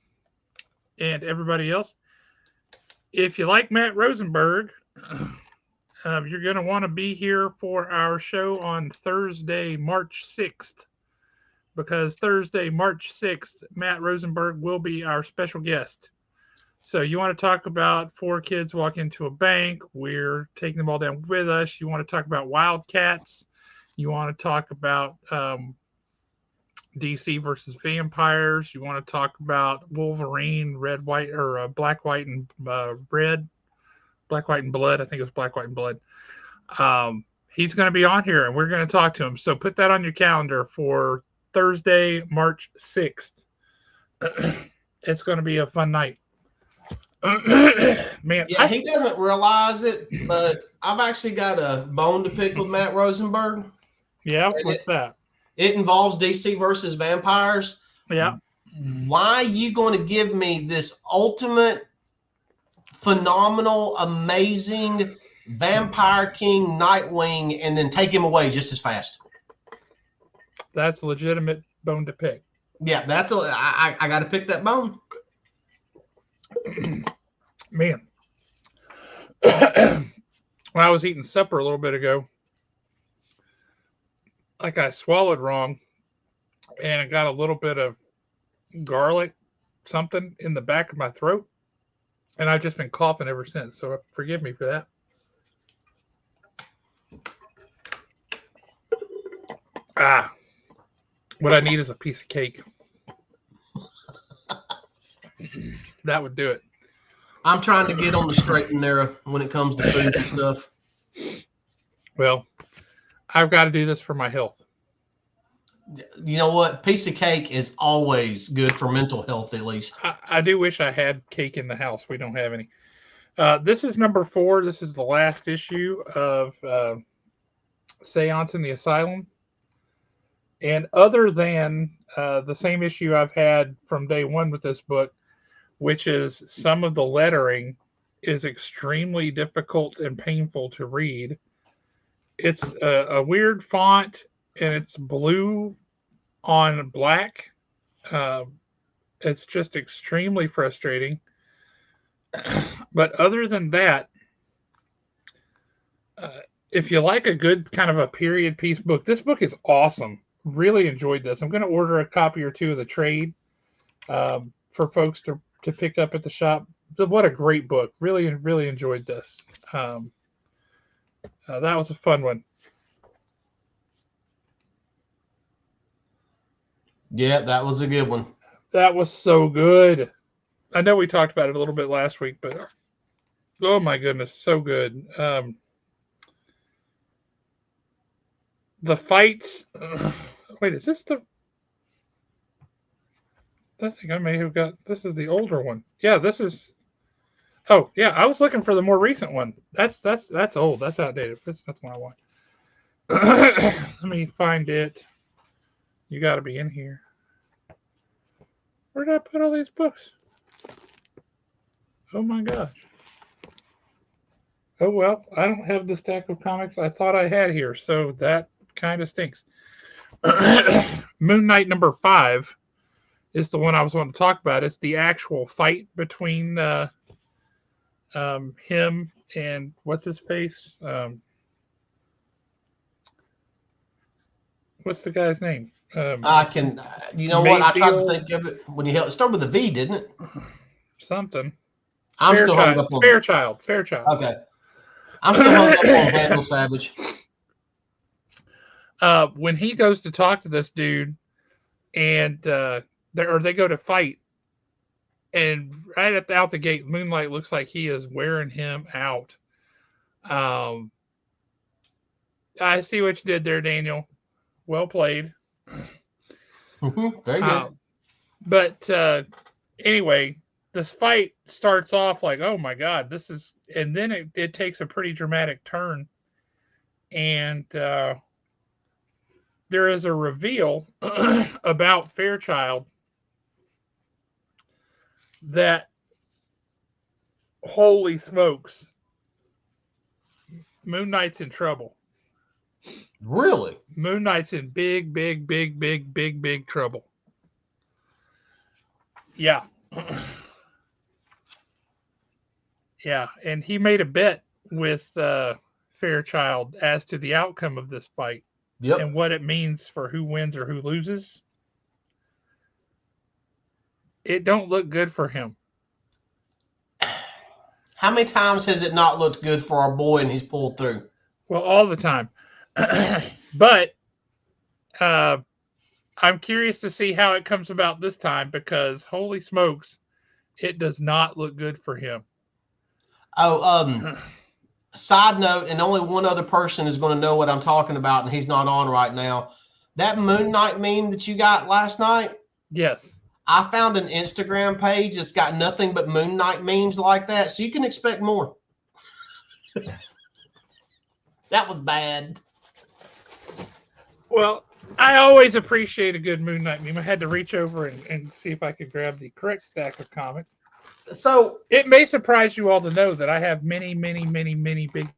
everybody else, if you like Matt Rosenberg, you're going to want to be here for our show on Thursday, March 6th, because Thursday, March 6th, Matt Rosenberg will be our special guest. So you want to talk about 4 kids walk into a bank. We're taking them all down with us. You want to talk about Wildcats. You want to talk about DC versus vampires. You want to talk about Wolverine, red, white, or black, white, and red. Black, white, and blood. I think it was black, white, and blood. He's going to be on here, and we're going to talk to him. So put that on your calendar for Thursday, March 6th. It's going to be a fun night. Man, yeah, he doesn't realize it, but I've actually got a bone to pick with Matt Rosenberg. Yeah, what's that? It involves DC versus vampires. Yeah. Why are you going to give me this ultimate, phenomenal, amazing Vampire King Nightwing and then take him away just as fast? That's a legitimate bone to pick. Yeah, I got to pick that bone. Man, when I was eating supper a little bit ago, like I swallowed wrong, and I got a little bit of garlic something in the back of my throat, and I've just been coughing ever since. So forgive me for that. What I need is a piece of cake. That would do it. I'm trying to get on the straight and narrow when it comes to food and stuff. Well, I've got to do this for my health. You know what? Piece of cake is always good for mental health, at least. I do wish I had cake in the house. We don't have any. This is number 4. This is the last issue of Seance in the Asylum. And other than the same issue I've had from day one with this book, which is some of the lettering is extremely difficult and painful to read. It's a weird font and it's blue on black. Uh, it's just extremely frustrating. But other than that, uh, if you like a good kind of a period piece book, this book is awesome. Really enjoyed this. I'm going to order a copy or two of the trade for folks to pick up at the shop. What a great book! Really enjoyed this. Um, that was a fun one. Yeah, that was a good one. That was so good. I know we talked about it a little bit last week, but oh my goodness, so good. The fights. Wait, is this the? I think I may have got. This is the older one. Yeah, this is. Oh yeah, I was looking for the more recent one. That's old. That's outdated. That's what I want. Let me find it. You got to be in here. Where did I put all these books? Oh my gosh. Oh well, I don't have the stack of comics I thought I had here, so that kind of stinks. Moon Knight number 5 is the one I was wanting to talk about. It's the actual fight between him and what's his face? What's the guy's name? I can, you know what? I tried to Mayfield think of it when you held. It started with a V, didn't it? something. I'm still hung up on. Fairchild. Fairchild. Okay, I'm still hung up on Vandal Savage. When he goes to talk to this dude, and they go to fight, and right out the gate, Moonlight looks like he is wearing him out. Um, I see what you did there, Daniel. Well played. Very good. But anyway, this fight starts off like, oh my god, this is, and then it takes a pretty dramatic turn, and there is a reveal about Fairchild that, holy smokes, Moon Knight's in trouble. Really? Moon Knight's in big trouble. Yeah. Yeah, and he made a bet with Fairchild as to the outcome of this fight Yep. and what it means for who wins or who loses. It don't look good for him. How many times has it not looked good for our boy and he's pulled through? Well, all the time. But I'm curious to see how it comes about this time because holy smokes, it does not look good for him. Oh, side note, and only one other person is going to know what I'm talking about, and he's not on right now. That Moon Knight meme that you got last night, Yes. I found an Instagram page that's got nothing but Moon Knight memes like that, so you can expect more. That was bad. Well, I always appreciate a good Moon Knight meme. I had to reach over and see if I could grab the correct stack of comics. So it may surprise you all to know that I have many big.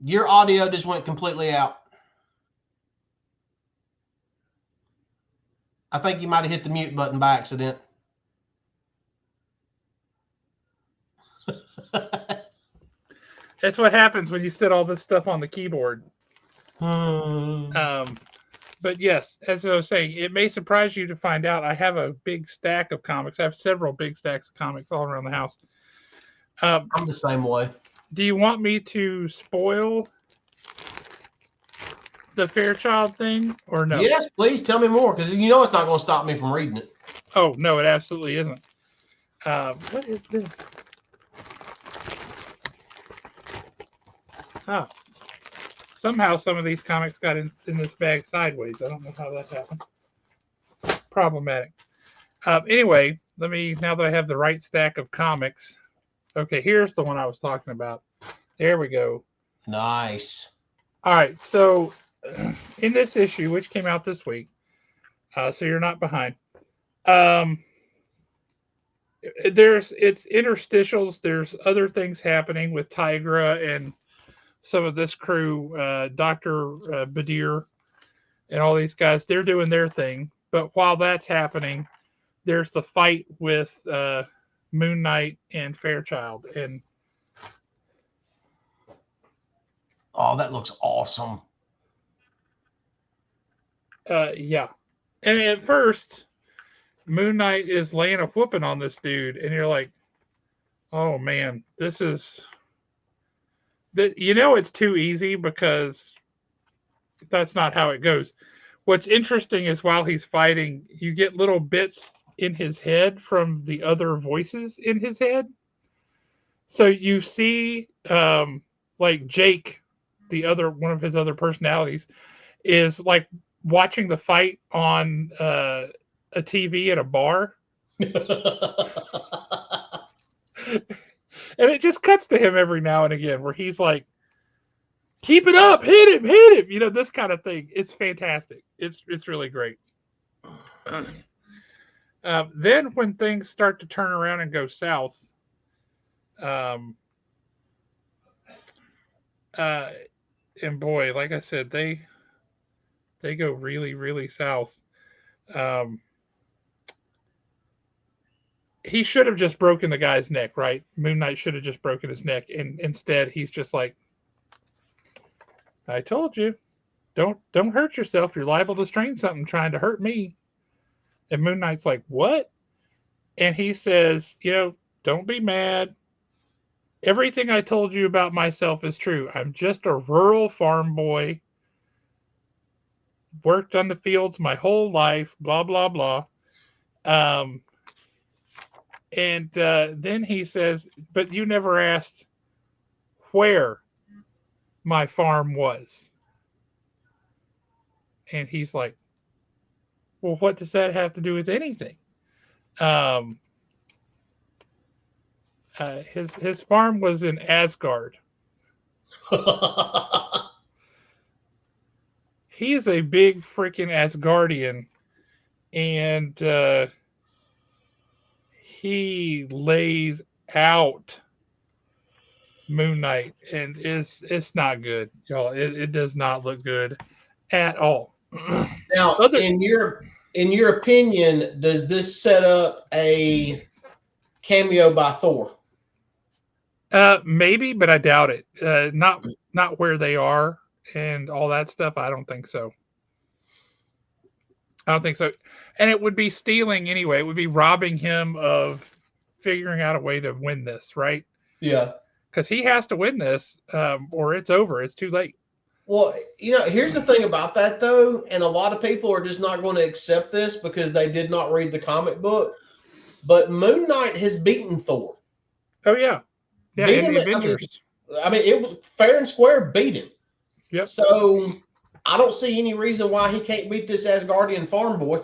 Your audio just went completely out. I think you might have hit the mute button by accident. That's what happens when you set all this stuff on the keyboard. But yes, as I was saying, it may surprise you to find out I have a big stack of comics. I have several big stacks of comics all around the house. I'm the same way. Do you want me to spoil the Fairchild thing or no? Yes, please tell me more because you know it's not going to stop me from reading it. Oh, no, it absolutely isn't. What is this? Oh. Somehow some of these comics got in this bag sideways. I don't know how that happened. Problematic. Anyway, now that I have the right stack of comics. Okay, here's the one I was talking about. There we go. Nice. All right. So in this issue, which came out this week, so you're not behind. Um, it's interstitials. There's other things happening with Tigra and some of this crew, Doctor Badir and all these guys. They're doing their thing. But while that's happening, there's the fight with Moon Knight and Fairchild, and Oh, that looks awesome. yeah. And at first, Moon Knight is laying a whooping on this dude, and you're like, "Oh man, this is that." You know, it's too easy because that's not how it goes. What's interesting is while he's fighting, you get little bits in his head from the other voices in his head. So you see, like Jake, the other one of his other personalities, is like watching the fight on a TV at a bar, and it just cuts to him every now and again where he's like, "Keep it up, hit him," you know, this kind of thing. It's fantastic. It's really great. Then when things start to turn around and go south, um, uh, and boy, like I said, they go really really south. Um, he should have just broken the guy's neck, right? Moon Knight should have just broken his neck, and instead he's just like, "I told you, don't hurt yourself. You're liable to strain something trying to hurt me." And Moon Knight's like, "What?" And he says, "You know, don't be mad. Everything I told you about myself is true. I'm just a rural farm boy, worked on the fields my whole life, blah, blah, blah." Um, and then he says, "But you never asked where my farm was." And he's like, "Well, what does that have to do with anything?" Um, his farm was in Asgard. He is a big freaking Asgardian, and he lays out Moon Knight, and it's not good, y'all. It does not look good at all. Now, Other in your opinion, does this set up a cameo by Thor? maybe, but I doubt it. Not where they are and all that stuff. I don't think so. I don't think so. And it would be stealing anyway. It would be robbing him of figuring out a way to win this, right? Yeah. Because he has to win this, or it's over. It's too late. Well, here's the thing about that though, and a lot of people are just not going to accept this because they did not read the comic book. But Moon Knight has beaten Thor. Oh yeah, yeah. Beat In him. the Avengers. I mean, it was fair and square. Beat him. Yep. So I don't see any reason why he can't beat this Asgardian farm boy.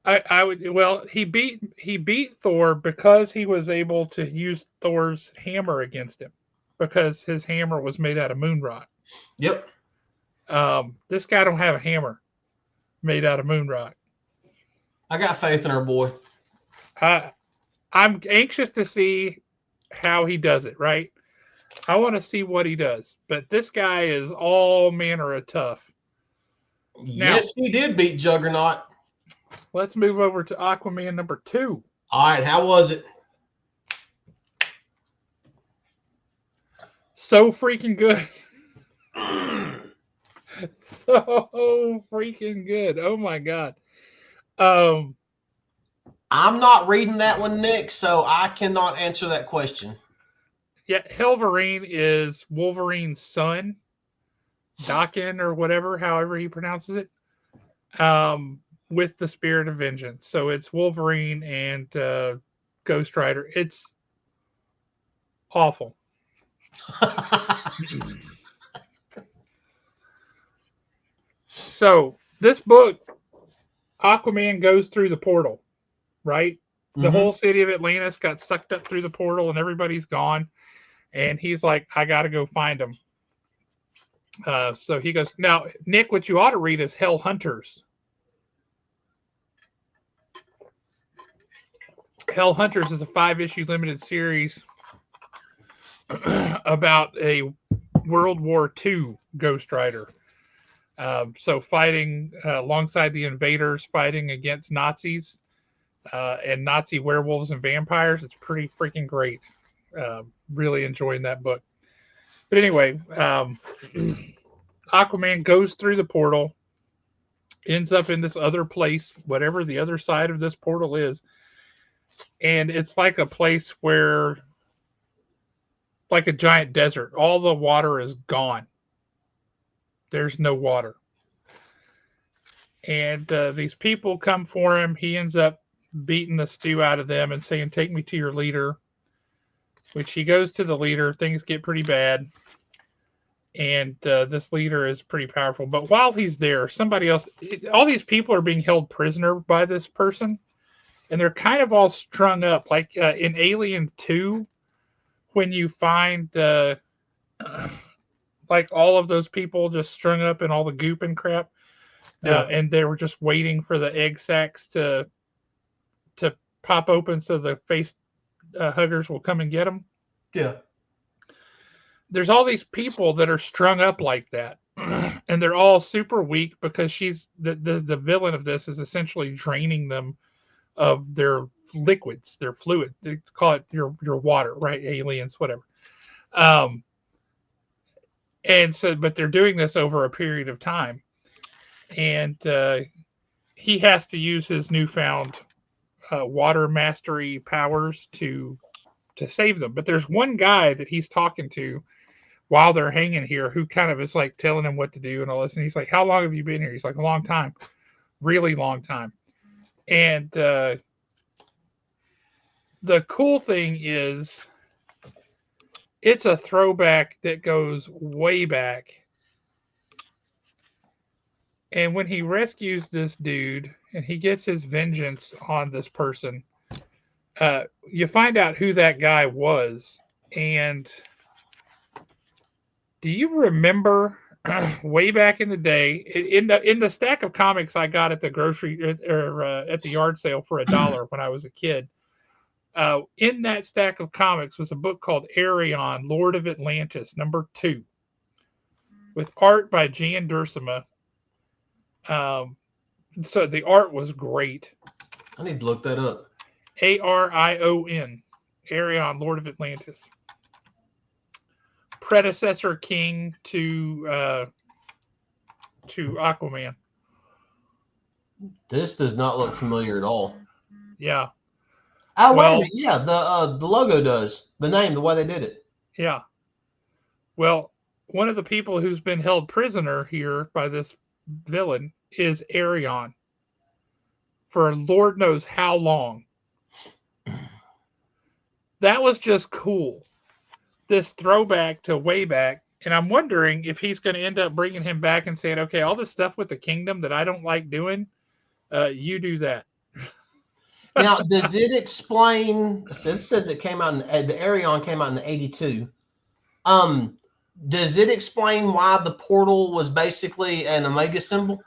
I would. Well, he beat Thor because he was able to use Thor's hammer against him because his hammer was made out of moon rock. Yep. This guy don't have a hammer made out of moon rock. I got faith in our boy. I'm anxious to see how he does it. Right. I want to see what he does. But this guy is all manner of tough. Yes, he did beat Juggernaut. Let's move over to Aquaman number 2. All right, how was it? So freaking good. So freaking good. Oh my god. Um, I'm not reading that one, Nick, so I cannot answer that question. yeah, Helverine is Wolverine's son, Dakin or whatever, however he pronounces it. With the spirit of vengeance. So it's Wolverine and Ghost Rider. It's awful. So this book, Aquaman goes through the portal, right? The whole city of Atlantis got sucked up through the portal and everybody's gone. And he's like, I got to go find them. So he goes, now, Nick, what you ought to read is Hell Hunters. Hell Hunters is a 5-issue limited series about a World War II Ghost Rider. So fighting alongside the invaders, fighting against Nazis and Nazi werewolves and vampires. It's pretty freaking great. Really enjoying that book. But anyway, Aquaman goes through the portal, ends up in this other place, whatever the other side of this portal is. And it's like a place where, like a giant desert, all the water is gone. There's no water. And these people come for him. He ends up beating the stew out of them and saying, "Take me to your leader," which he goes to the leader. Things get pretty bad. And this leader is pretty powerful. But while he's there, somebody else, all these people are being held prisoner by this person. And they're kind of all strung up. Like in Alien 2, when you find like all of those people just strung up in all the goop and crap. Yeah. And they were just waiting for the egg sacs to pop open so the face huggers will come and get them. Yeah. There's all these people that are strung up like that, and they're all super weak because she's the villain of this is essentially draining them of their liquids, their fluid. They call it your water, right? Aliens, whatever. Um, and so, but they're doing this over a period of time, and he has to use his newfound water mastery powers to save them. But there's one guy that he's talking to while they're hanging here who kind of is like telling him what to do and all this. And he's like, "How long have you been here?" He's like, "A long time, really long time." And the cool thing is, it's a throwback that goes way back. And when he rescues this dude and he gets his vengeance on this person, you find out who that guy was. And do you remember way back in the day in the stack of comics I got at the grocery or at the yard sale for $1 when I was a kid? In that stack of comics was a book called Arion, Lord of Atlantis, #2, with art by Jan Duursema. So the art was great. I need to look that up. Arion, Arion, Lord of Atlantis. Predecessor king to Aquaman. This does not look familiar at all. Yeah. Oh, wait a minute. Yeah, the logo does. The name, the way they did it. Yeah. Well, one of the people who's been held prisoner here by this villain is Arion for Lord knows how long. That was just cool. This throwback to way back. And I'm wondering if he's going to end up bringing him back and saying, "Okay, all this stuff with the kingdom that I don't like doing, you do that." Now, does it explain? So it says it came out in the Arion came out in '82. Does it explain why the portal was basically an Omega symbol?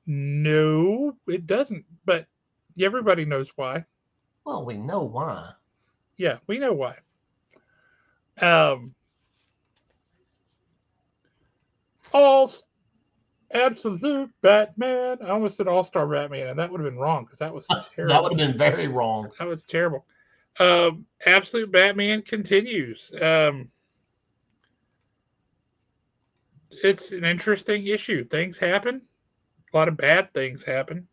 No, it doesn't. But everybody knows why. Well, we know why. Yeah, we know why. All absolute Batman. I almost said All-Star Batman, and that would have been wrong because that was terrible. That would have been very wrong. That was terrible. Absolute Batman continues. It's an interesting issue. Things happen. A lot of bad things happen.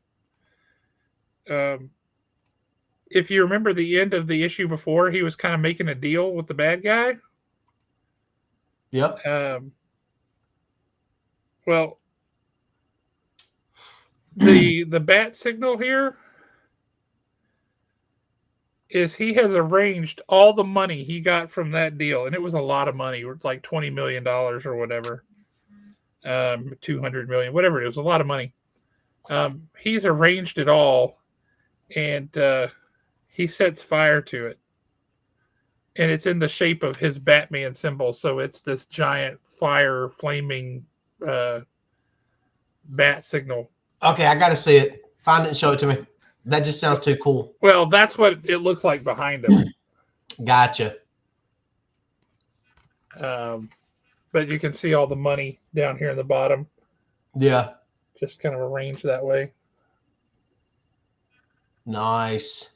If you remember the end of the issue before, he was kind of making a deal with the bad guy. Yep. Well, the bat signal here is he has arranged all the money he got from that deal, and it was a lot of money, like $20 million or whatever, 200 million, whatever it was, a lot of money. He's arranged it all, and he sets fire to it, and it's in the shape of his Batman symbol. So it's this giant fire, flaming uh, bat signal. Okay, I got to see it. Find it and show it to me. That just sounds too cool. Well, that's what it looks like behind him. Gotcha. But you can see all the money down here in the bottom, Yeah. just kind of arranged that way. Nice.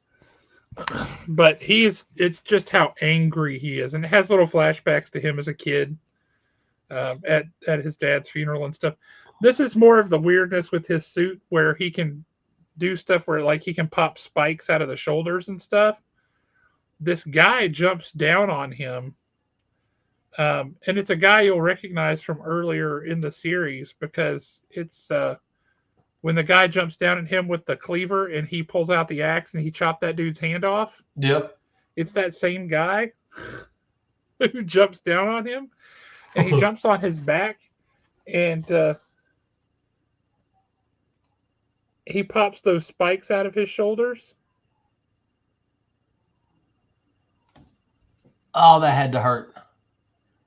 But it's just how angry he is. And it has little flashbacks to him as a kid at his dad's funeral and stuff. This is more of the weirdness with his suit where he can do stuff where like he can pop spikes out of the shoulders and stuff. This guy jumps down on him. And it's a guy you'll recognize from earlier in the series because it's when the guy jumps down at him with the cleaver and he pulls out the axe and he chopped that dude's hand off. Yep. It's that same guy who jumps down on him, and he jumps on his back, and he pops those spikes out of his shoulders. Oh, that had to hurt.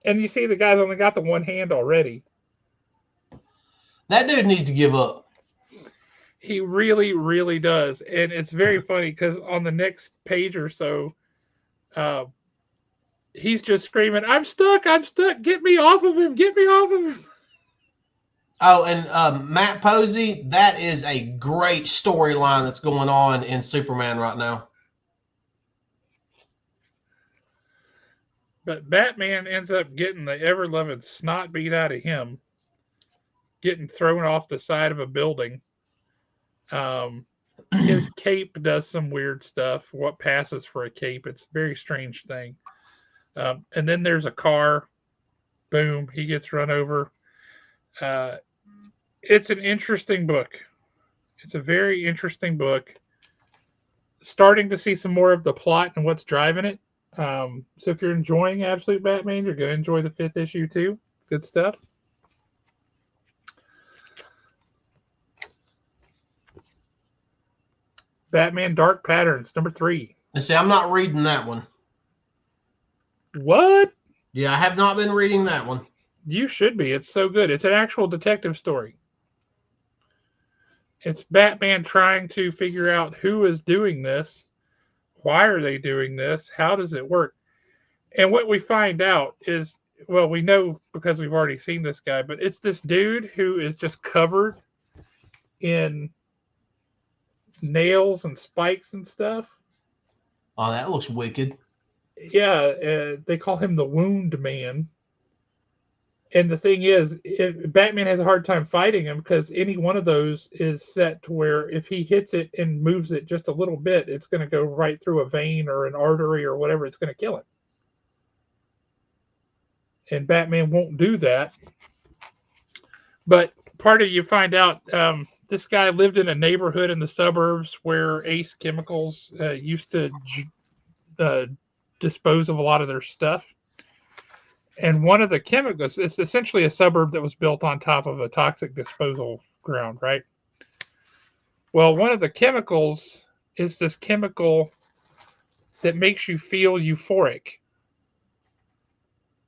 And you see the guy's only got the one hand already. That dude needs to give up. He really, really does. And it's very funny because on the next page or so, he's just screaming, I'm stuck, get me off of him, get me off of him. Oh, and Matt Posey, that is a great storyline that's going on in Superman right now. But Batman ends up getting the ever-loving snot beat out of him, getting thrown off the side of a building. His cape does some weird stuff. What passes for a cape? It's a very strange thing. And then there's a car. Boom, he gets run over. It's an interesting book. It's a very interesting book. Starting to see some more of the plot and what's driving it. So if you're enjoying Absolute Batman, you're going to enjoy the 5th issue too. Good stuff. Batman Dark Patterns, number 3. And see, I'm not reading that one. What? Yeah, I have not been reading that one. You should be. It's so good. It's an actual detective story. It's Batman trying to figure out who is doing this. Why are they doing this? How does it work? And what we find out is, well, we know because we've already seen this guy, but it's this dude who is just covered in nails and spikes and stuff. Oh, that looks wicked. Yeah, they call him the Wound Man. And the thing is, Batman has a hard time fighting him because any one of those is set to where if he hits it and moves it just a little bit, it's going to go right through a vein or an artery or whatever. It's going to kill him. And Batman won't do that. But part of you find out this guy lived in a neighborhood in the suburbs where Ace Chemicals used to dispose of a lot of their stuff. And one of the chemicals, it's essentially a suburb that was built on top of a toxic disposal ground, right? Well, one of the chemicals is this chemical that makes you feel euphoric.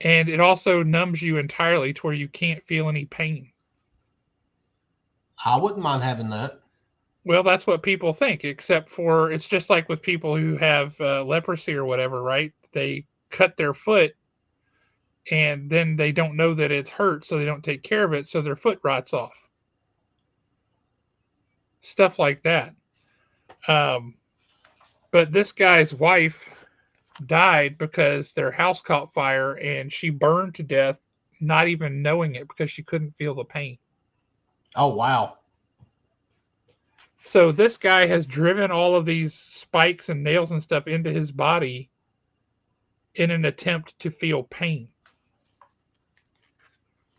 And it also numbs you entirely to where you can't feel any pain. I wouldn't mind having that. Well, that's what people think, except for it's just like with people who have leprosy or whatever, right? They cut their foot and then they don't know that it's hurt, so they don't take care of it, so their foot rots off. Stuff like that. But this guy's wife died because their house caught fire and she burned to death, not even knowing it because she couldn't feel the pain. Oh, wow. So this guy has driven all of these spikes and nails and stuff into his body in an attempt to feel pain.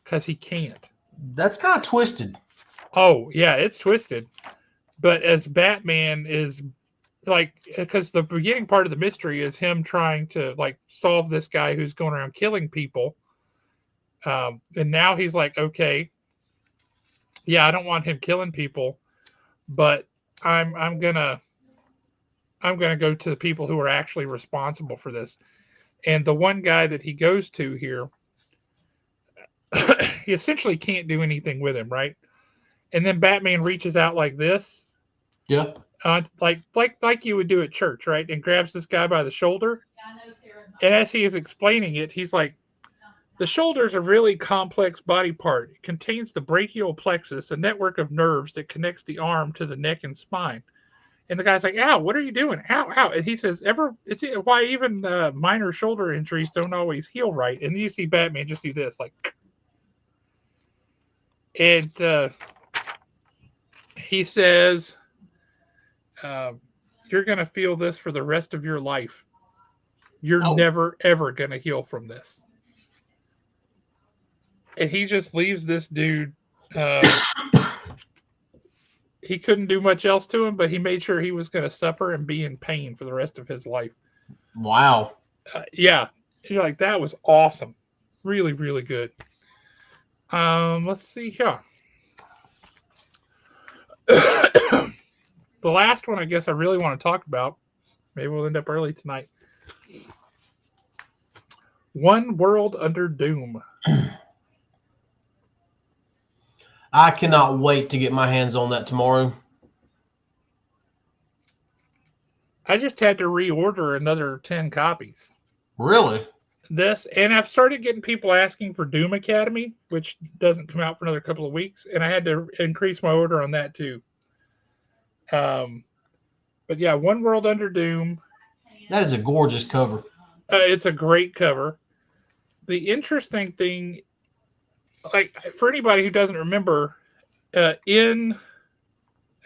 Because he can't. That's kind of twisted. Oh, yeah, it's twisted. But as Batman is like, because the beginning part of the mystery is him trying to like solve this guy who's going around killing people. And now he's like, okay, yeah, I don't want him killing people, but I'm gonna go to the people who are actually responsible for this. And the one guy that he goes to here, he essentially can't do anything with him, right? And then Batman reaches out like this, Yeah. like you would do at church, right? And grabs this guy by the shoulder. And as he is explaining it, he's like, the shoulder is a really complex body part. It contains the brachial plexus, a network of nerves that connects the arm to the neck and spine. And the guy's like, "Ow, what are you doing? Ow, ow!" And he says, "Ever? It's why even minor shoulder injuries don't always heal right." And then you see Batman just do this, like, and he says, uh, "You're gonna feel this for the rest of your life. You're Oh, never ever gonna heal from this." And he just leaves this dude. He couldn't do much else to him, but he made sure he was going to suffer and be in pain for the rest of his life. wow. Yeah, you're like, that was awesome, really, really good. Let's see here. The last one, I guess, I really want to talk about. Maybe we'll end up early tonight. One World Under Doom. I cannot wait to get my hands on that tomorrow. I just had to reorder another 10 copies. Really? This, and I've started getting people asking for Doom Academy, which doesn't come out for another couple of weeks, and I had to increase my order on that too. But yeah, One World Under Doom. That is a gorgeous cover. It's a great cover. The interesting thing, like for anybody who doesn't remember, in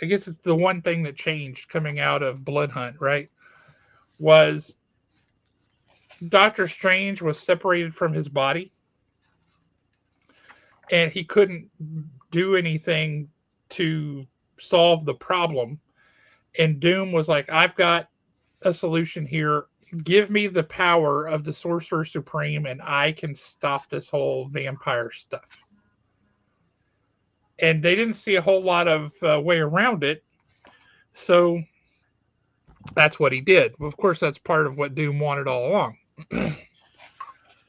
I guess it's the one thing that changed coming out of Blood Hunt, right? Was Doctor Strange was separated from his body, and he couldn't do anything to solve the problem. And Doom was like, "I've got a solution here. Give me the power of the Sorcerer Supreme, and I can stop this whole vampire stuff." And they didn't see a whole lot of way around it, so that's what he did. Of course, that's part of what Doom wanted all along.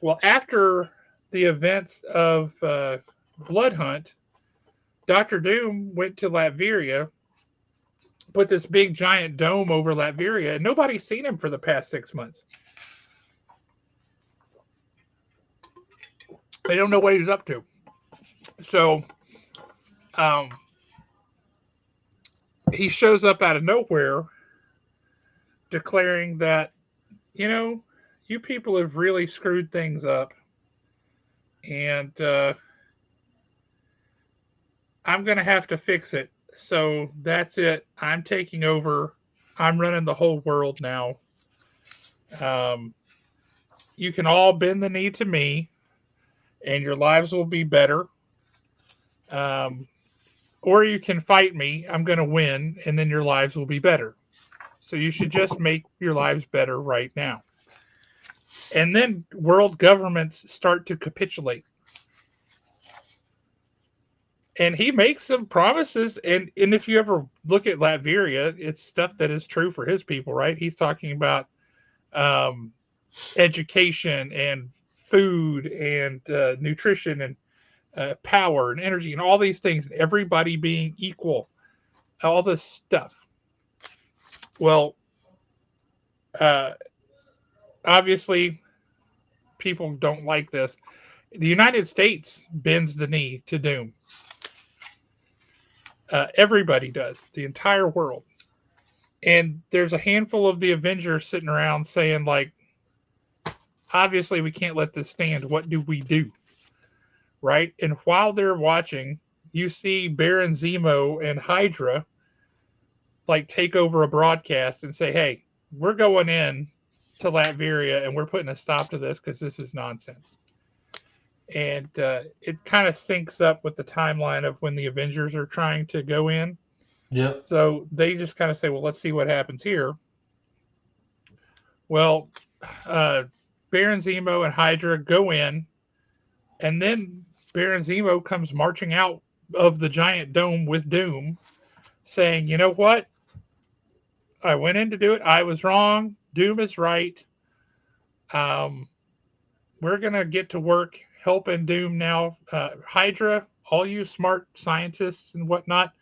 Well, after the events of Blood Hunt, Doctor Doom went to Latveria, put this big giant dome over Latveria, and nobody's seen him for the past 6 months. They don't know what he's up to. So um, he shows up out of nowhere declaring that, you know, you people have really screwed things up. And I'm going to have to fix it. So that's it. I'm taking over. I'm running the whole world now. Um, you can all bend the knee to me, and your lives will be better. Um, or you can fight me. I'm going to win, and then your lives will be better. So you should just make your lives better right now. And then world governments start to capitulate. And he makes some promises. And if you ever look at Latveria, it's stuff that is true for his people, right? He's talking about um, education and food and nutrition and power and energy and all these things, and everybody being equal, all this stuff. Well, uh, obviously, people don't like this. The United States bends the knee to Doom. Everybody does, the entire world. And there's a handful of the Avengers sitting around saying, like, obviously, we can't let this stand. What do we do? Right? And while they're watching, you see Baron Zemo and Hydra like take over a broadcast and say, "Hey, we're going in to Latveria and we're putting a stop to this because this is nonsense." And it kind of syncs up with the timeline of when the Avengers are trying to go in. Yep. So they just kind of say, "Well, let's see what happens here." Well, uh, Baron Zemo and Hydra go in, and then Baron Zemo comes marching out of the giant dome with Doom, saying, "You know what? I went in to do it. I was wrong. Doom is right. Um, we're gonna get to work, helping Doom now. Hydra, all you smart scientists and whatnot,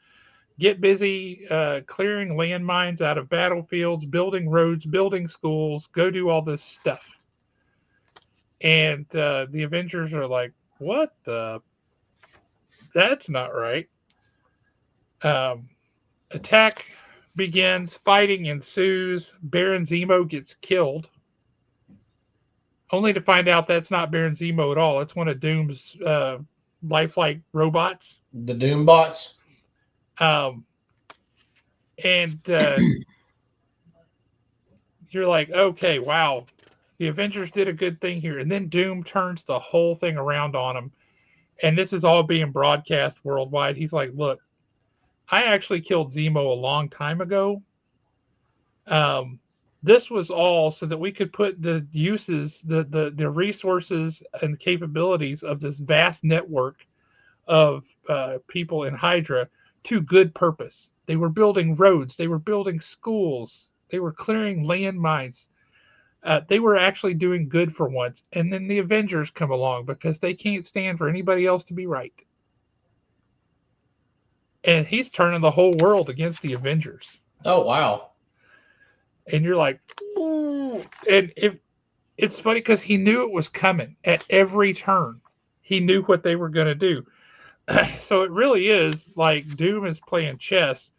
get busy clearing landmines out of battlefields, building roads, building schools, go do all this stuff. And the Avengers are like, what the? That's not right. Um, attack begins, fighting ensues. Baron Zemo gets killed, only to find out that's not Baron Zemo at all. It's one of Doom's lifelike robots. The Doombots. Um, and you're like, okay, wow, the Avengers did a good thing here. And then Doom turns the whole thing around on him. And this is all being broadcast worldwide. He's like, look, I actually killed Zemo a long time ago. Um, this was all so that we could put the uses, the resources and capabilities of this vast network of people in Hydra to good purpose. They were building roads, they were building schools, they were clearing landmines. They were actually doing good for once. And then the Avengers come along because they can't stand for anybody else to be right. And he's turning the whole world against the Avengers. Oh, wow. And you're like, ooh. And it's funny because he knew it was coming at every turn. He knew what they were going to do. So it really is like Doom is playing chess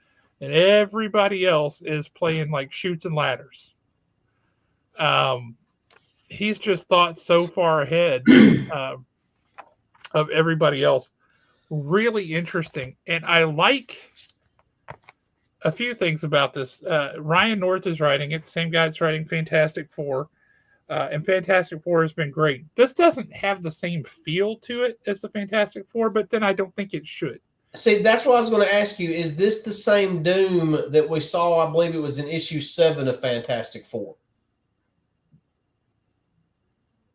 and everybody else is playing like shoots and ladders. Um, he's just thought so far ahead uh, of everybody else. Really interesting. And I like a few things about this. Ryan North is writing it, the same guy that's writing Fantastic Four. And Fantastic Four has been great. This doesn't have the same feel to it as the Fantastic Four, but then I don't think it should. See, that's what I was going to ask you. Is this the same Doom that we saw? I believe it was in issue 7 of Fantastic Four.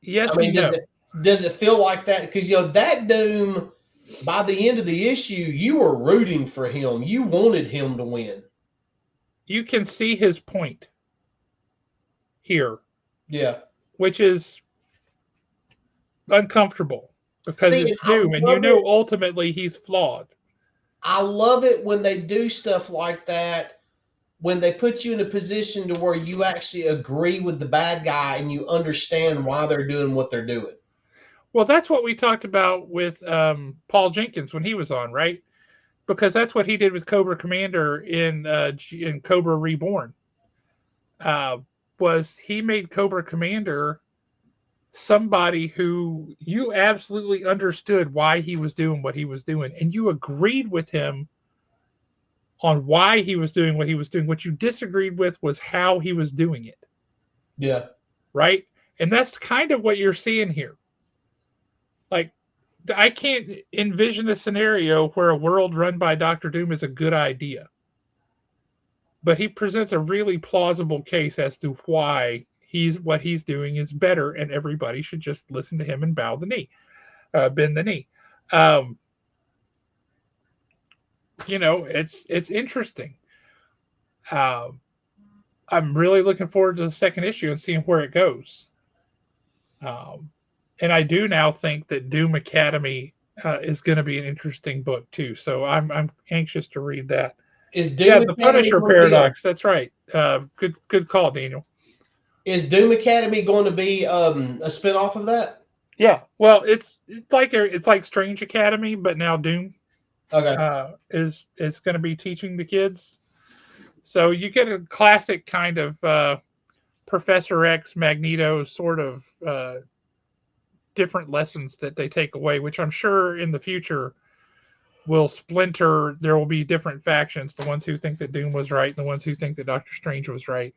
Yes I mean, and no. does it feel like that? Because that Doom, by the end of the issue, you were rooting for him. You wanted him to win. You can see his point here. Yeah. Which is uncomfortable because See, it's and I Doom, and love it. ultimately he's flawed. I love it when they do stuff like that, when they put you in a position to where you actually agree with the bad guy and you understand why they're doing what they're doing. Well, that's what we talked about with Paul Jenkins when he was on, right? Because that's what he did with Cobra Commander in Cobra Reborn. Was he made Cobra Commander somebody who you absolutely understood why he was doing what he was doing, and you agreed with him on why he was doing what he was doing. What you disagreed with was how he was doing it. Yeah. Right? And that's kind of what you're seeing here. Like, I can't envision a scenario where a world run by Doctor Doom is a good idea. But he presents a really plausible case as to why what he's doing is better, and everybody should just listen to him and bend the knee. Um, it's interesting. Um, I'm really looking forward to the second issue and seeing where it goes. Um, and I do now think that Doom Academy is going to be an interesting book too. So I'm anxious to read that. Is Yeah, Doom the Academy Punisher going to be paradox. That's right. Good call, Daniel. is Doom Academy going to be a spinoff of that? Yeah. Well, it's like Strange Academy, but now Doom Okay. is going to be teaching the kids. So you get a classic kind of Professor X, Magneto sort of different lessons that they take away, which I'm sure in the future will splinter. There will be different factions: the ones who think that Doom was right, and the ones who think that Doctor Strange was right.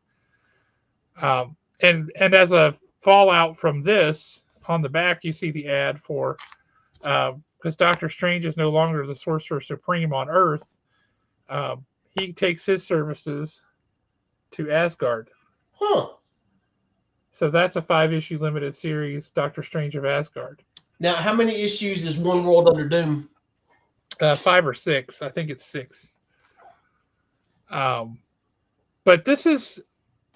And as a fallout from this, on the back you see the ad for because Doctor Strange is no longer the Sorcerer Supreme on Earth. He takes his services to Asgard. Huh. So that's a 5-issue limited series, Doctor Strange of Asgard. Now, how many issues is One World Under Doom? 5 or 6. I think it's 6. But this is,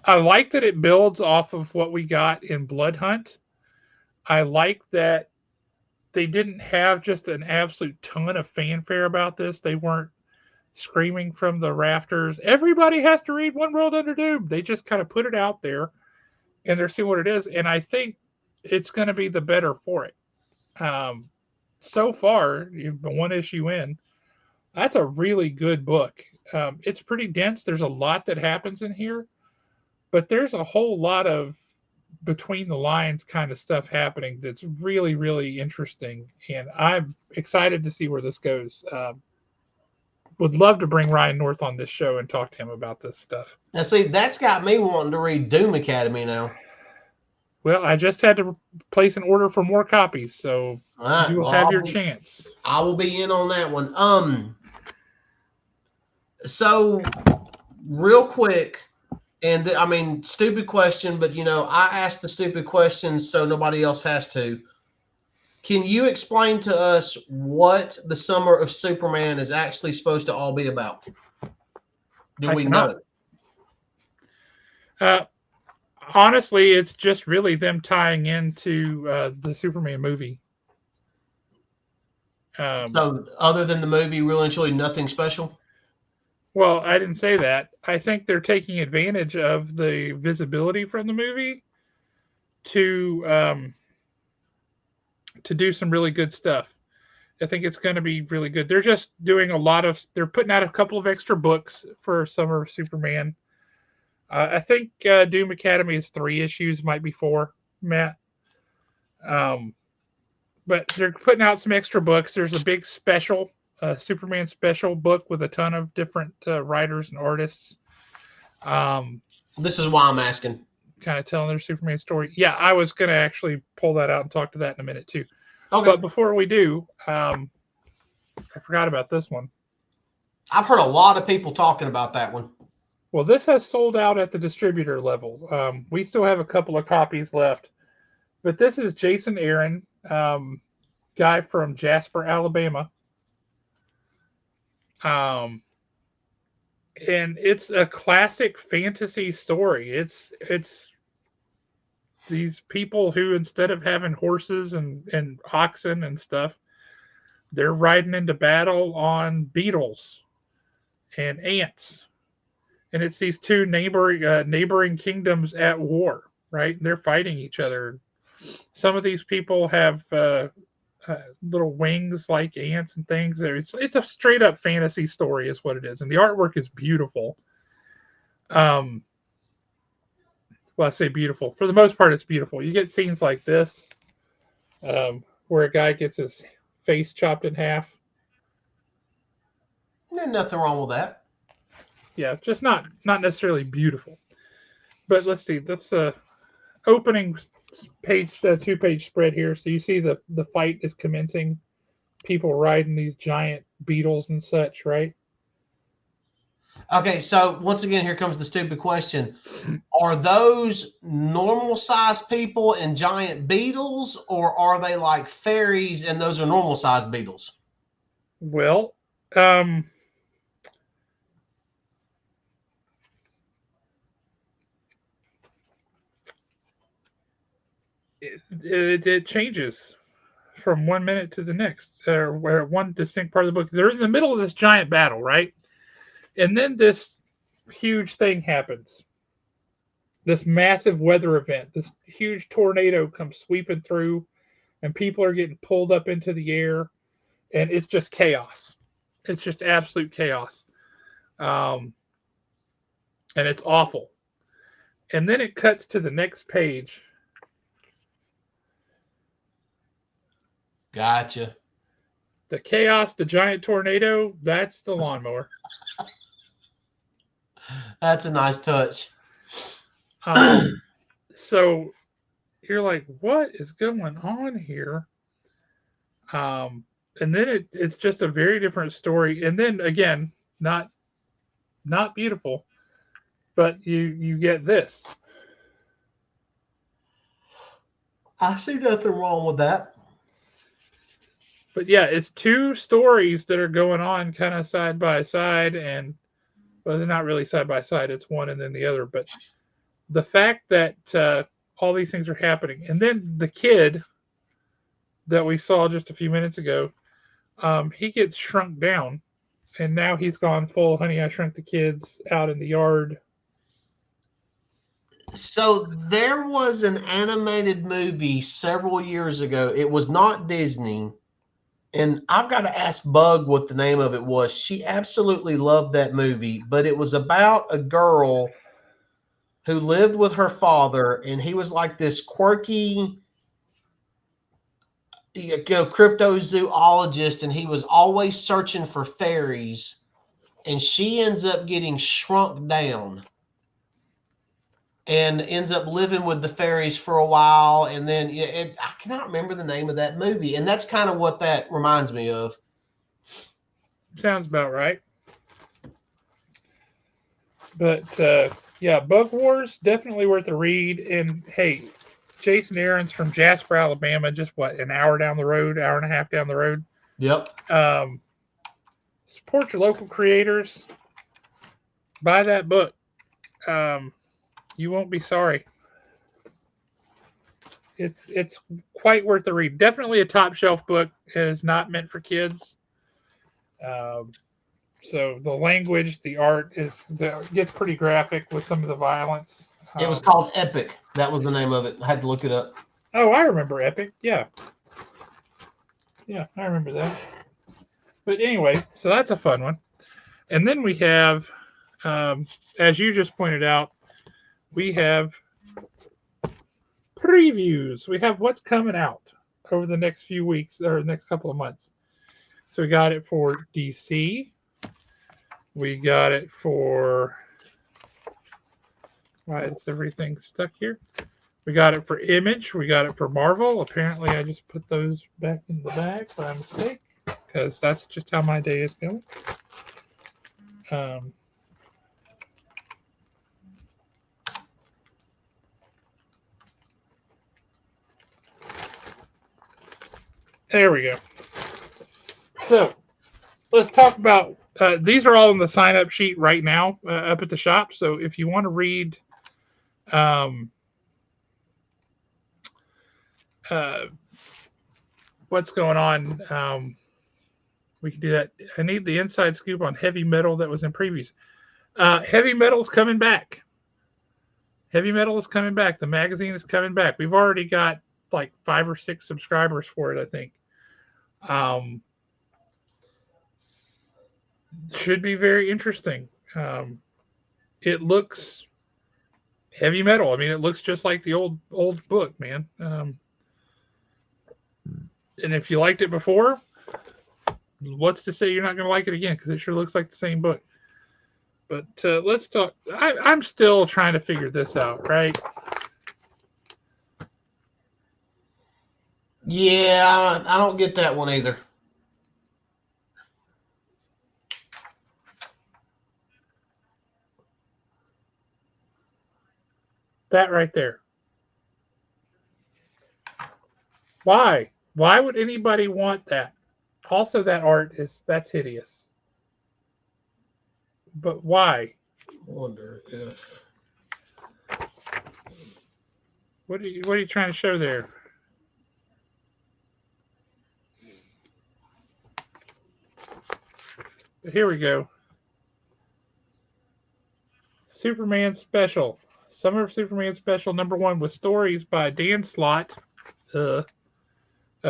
I like that it builds off of what we got in Blood Hunt. I like that they didn't have just an absolute ton of fanfare about this. They weren't screaming from the rafters, everybody has to read One World Under Doom. They just kind of put it out there and they're seeing what it is. And I think it's going to be the better for it. Um, so far, you've been one issue in. That's a really good book. It's pretty dense. There's a lot that happens in here, but there's a whole lot of between the lines kind of stuff happening that's really, really interesting. And I'm excited to see where this goes. Would love to bring Ryan North on this show and talk to him about this stuff. Now, see, that's got me wanting to read Doom Academy now. Well, I just had to place an order for more copies, so All right, you will well, have your chance. I will be in on that one. So real quick, and I mean, stupid question, but I asked the stupid questions so nobody else has to. Can you explain to us what the Summer of Superman is actually supposed to all be about? Do we know? Honestly, it's just really them tying into the Superman movie. So, other than the movie, really and truly nothing special? Well, I didn't say that. I think they're taking advantage of the visibility from the movie to do some really good stuff. I think it's going to be really good. They're just doing a lot of. They're putting out a couple of extra books for Summer of Superman. I think Doom Academy is 3 issues, might be 4, Matt. But they're putting out some extra books. There's a big special, Superman special book with a ton of different writers and artists. This is why I'm asking. Kind of telling their Superman story. Yeah, I was going to actually pull that out and talk to that in a minute too. Okay. But before we do, I forgot about this one. I've heard a lot of people talking about that one. Well, this has sold out at the distributor level. We still have a couple of copies left. But this is Jason Aaron, guy from Jasper, Alabama. And it's a classic fantasy story. It's these people who, instead of having horses and oxen and stuff, they're riding into battle on beetles and ants. And it's these two neighboring kingdoms at war, right? They're fighting each other. Some of these people have little wings like ants and things. It's a straight up fantasy story, is what it is, and the artwork is beautiful. Well, I say beautiful. For the most part, it's beautiful. You get scenes like this, where a guy gets his face chopped in half. There's nothing wrong with that. Yeah, just not necessarily beautiful. But let's see. That's the opening page, 2-page spread here. So you see the fight is commencing. People riding these giant beetles and such, right? Okay, so once again, here comes the stupid question. Are those normal sized people and giant beetles, or are they like fairies and those are normal sized beetles? Well, it changes from 1 minute to the next, where one distinct part of the book. They're in the middle of this giant battle, right? And then this huge thing happens. This massive weather event, this huge tornado comes sweeping through, and people are getting pulled up into the air, and it's just chaos. It's just absolute chaos. And it's awful. And then it cuts to the next page. Gotcha. The chaos, the giant tornado, that's the lawnmower. That's a nice touch. So you're like, what is going on here? And then it's just a very different story. And then again, not beautiful, but you get this. I see nothing wrong with that. But yeah, it's 2 stories that are going on kind of side by side, and well, they're not really side by side. It's one and then the other. But the fact that all these things are happening, and then the kid that we saw just a few minutes ago, he gets shrunk down, and now he's gone full Honey, I Shrunk the Kids out in the yard. So there was an animated movie several years ago. It was not Disney. And I've got to ask Bug what the name of it was. She absolutely loved that movie, but it was about a girl who lived with her father, and he was like this quirky, cryptozoologist, and he was always searching for fairies. And she ends up getting shrunk down and ends up living with the fairies for a while. And then I cannot remember the name of that movie. And that's kind of what that reminds me of. Sounds about right. But yeah, Bug Wars definitely worth a read. And hey, Jason Aaron's from Jasper, Alabama, just what, an hour down the road, hour and a half down the road. Yep. Support your local creators. Buy that book. You won't be sorry. It's quite worth the read. Definitely a top shelf book. It is not meant for kids. So the language, the art gets pretty graphic with some of the violence. It was called Epic. That was the name of it. I had to look it up. Oh, I remember Epic. Yeah, I remember that. But anyway, so that's a fun one. And then we have, as you just pointed out, we have previews. We have what's coming out over the next few weeks or the next couple of months. So we got it for DC. We got it for, why is everything stuck here? We got it for Image. We got it for Marvel. Apparently, I just put those back in the bag by mistake because that's just how my day is going. There we go. So let's talk about these are all in the sign up sheet right now up at the shop. So if you want to read what's going on, we can do that. I need the inside scoop on Heavy Metal that was in previews. Heavy Metal's coming back. Heavy Metal is coming back. The magazine is coming back. We've already got like 5 or 6 subscribers for it, I think. Should be very interesting. It looks heavy metal. I mean, it looks just like the old book, man. And if you liked it before, what's to say you're not going to like it again? Because it sure looks like the same book. But let's talk. I'm still trying to figure this out, right? Yeah, I don't get that one either. That right there. Why? Why would anybody want that? Also, that art that's hideous. But why? I wonder if. What are you trying to show there? But here we go. Superman Special. Summer of Superman Special #1 with stories by Dan Slott,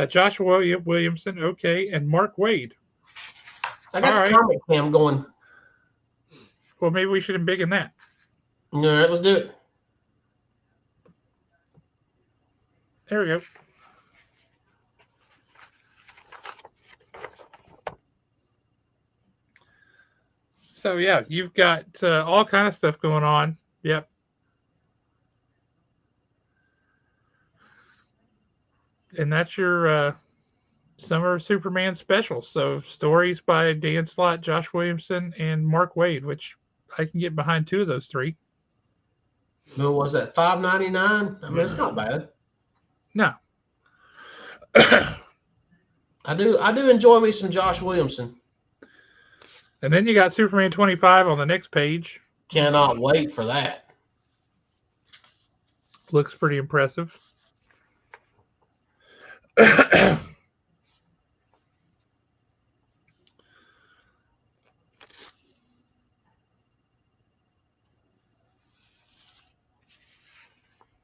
Joshua Williamson, okay, and Mark Waid. I got the comic cam going. Well, maybe we should embiggen that. All right, let's do it. There we go. So yeah, you've got all kind of stuff going on. Yep. And that's your Summer of Superman special. So stories by Dan Slott, Josh Williamson, and Mark Waid, which I can get behind 2 of those 3. What was that? $5.99? I mean, it's not bad. No. I do enjoy me some Josh Williamson. And then you got Superman 25 on the next page. Cannot wait for that. Looks pretty impressive.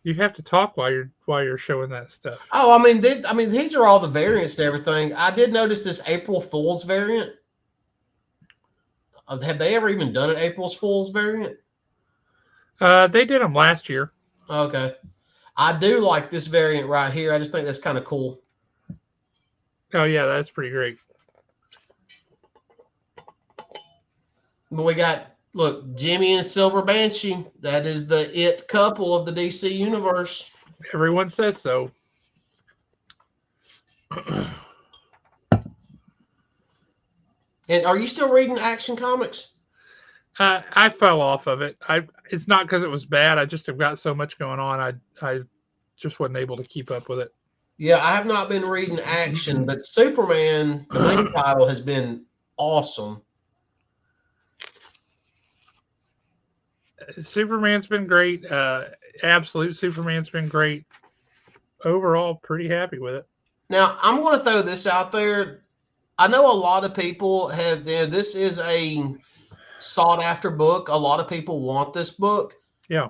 You have to talk while you're showing that stuff. Oh, I mean, these are all the variants and everything. I did notice this April Fool's variant. Have they ever even done an April Fool's variant? They did them last year. Okay. I do like this variant right here. I just think that's kind of cool. Oh yeah, that's pretty great. But we got, look, Jimmy and Silver Banshee. That is the it couple of the DC universe. Everyone says so. And are you still reading Action Comics? I fell off of it. It's not because it was bad. I just have got so much going on. I just wasn't able to keep up with it. Yeah, I have not been reading Action, but Superman, the main title, has been awesome. Superman's been great. Absolute Superman's been great. Overall, pretty happy with it. Now, I'm going to throw this out there. I know a lot of people have, this is a sought after book. A lot of people want this book. Yeah.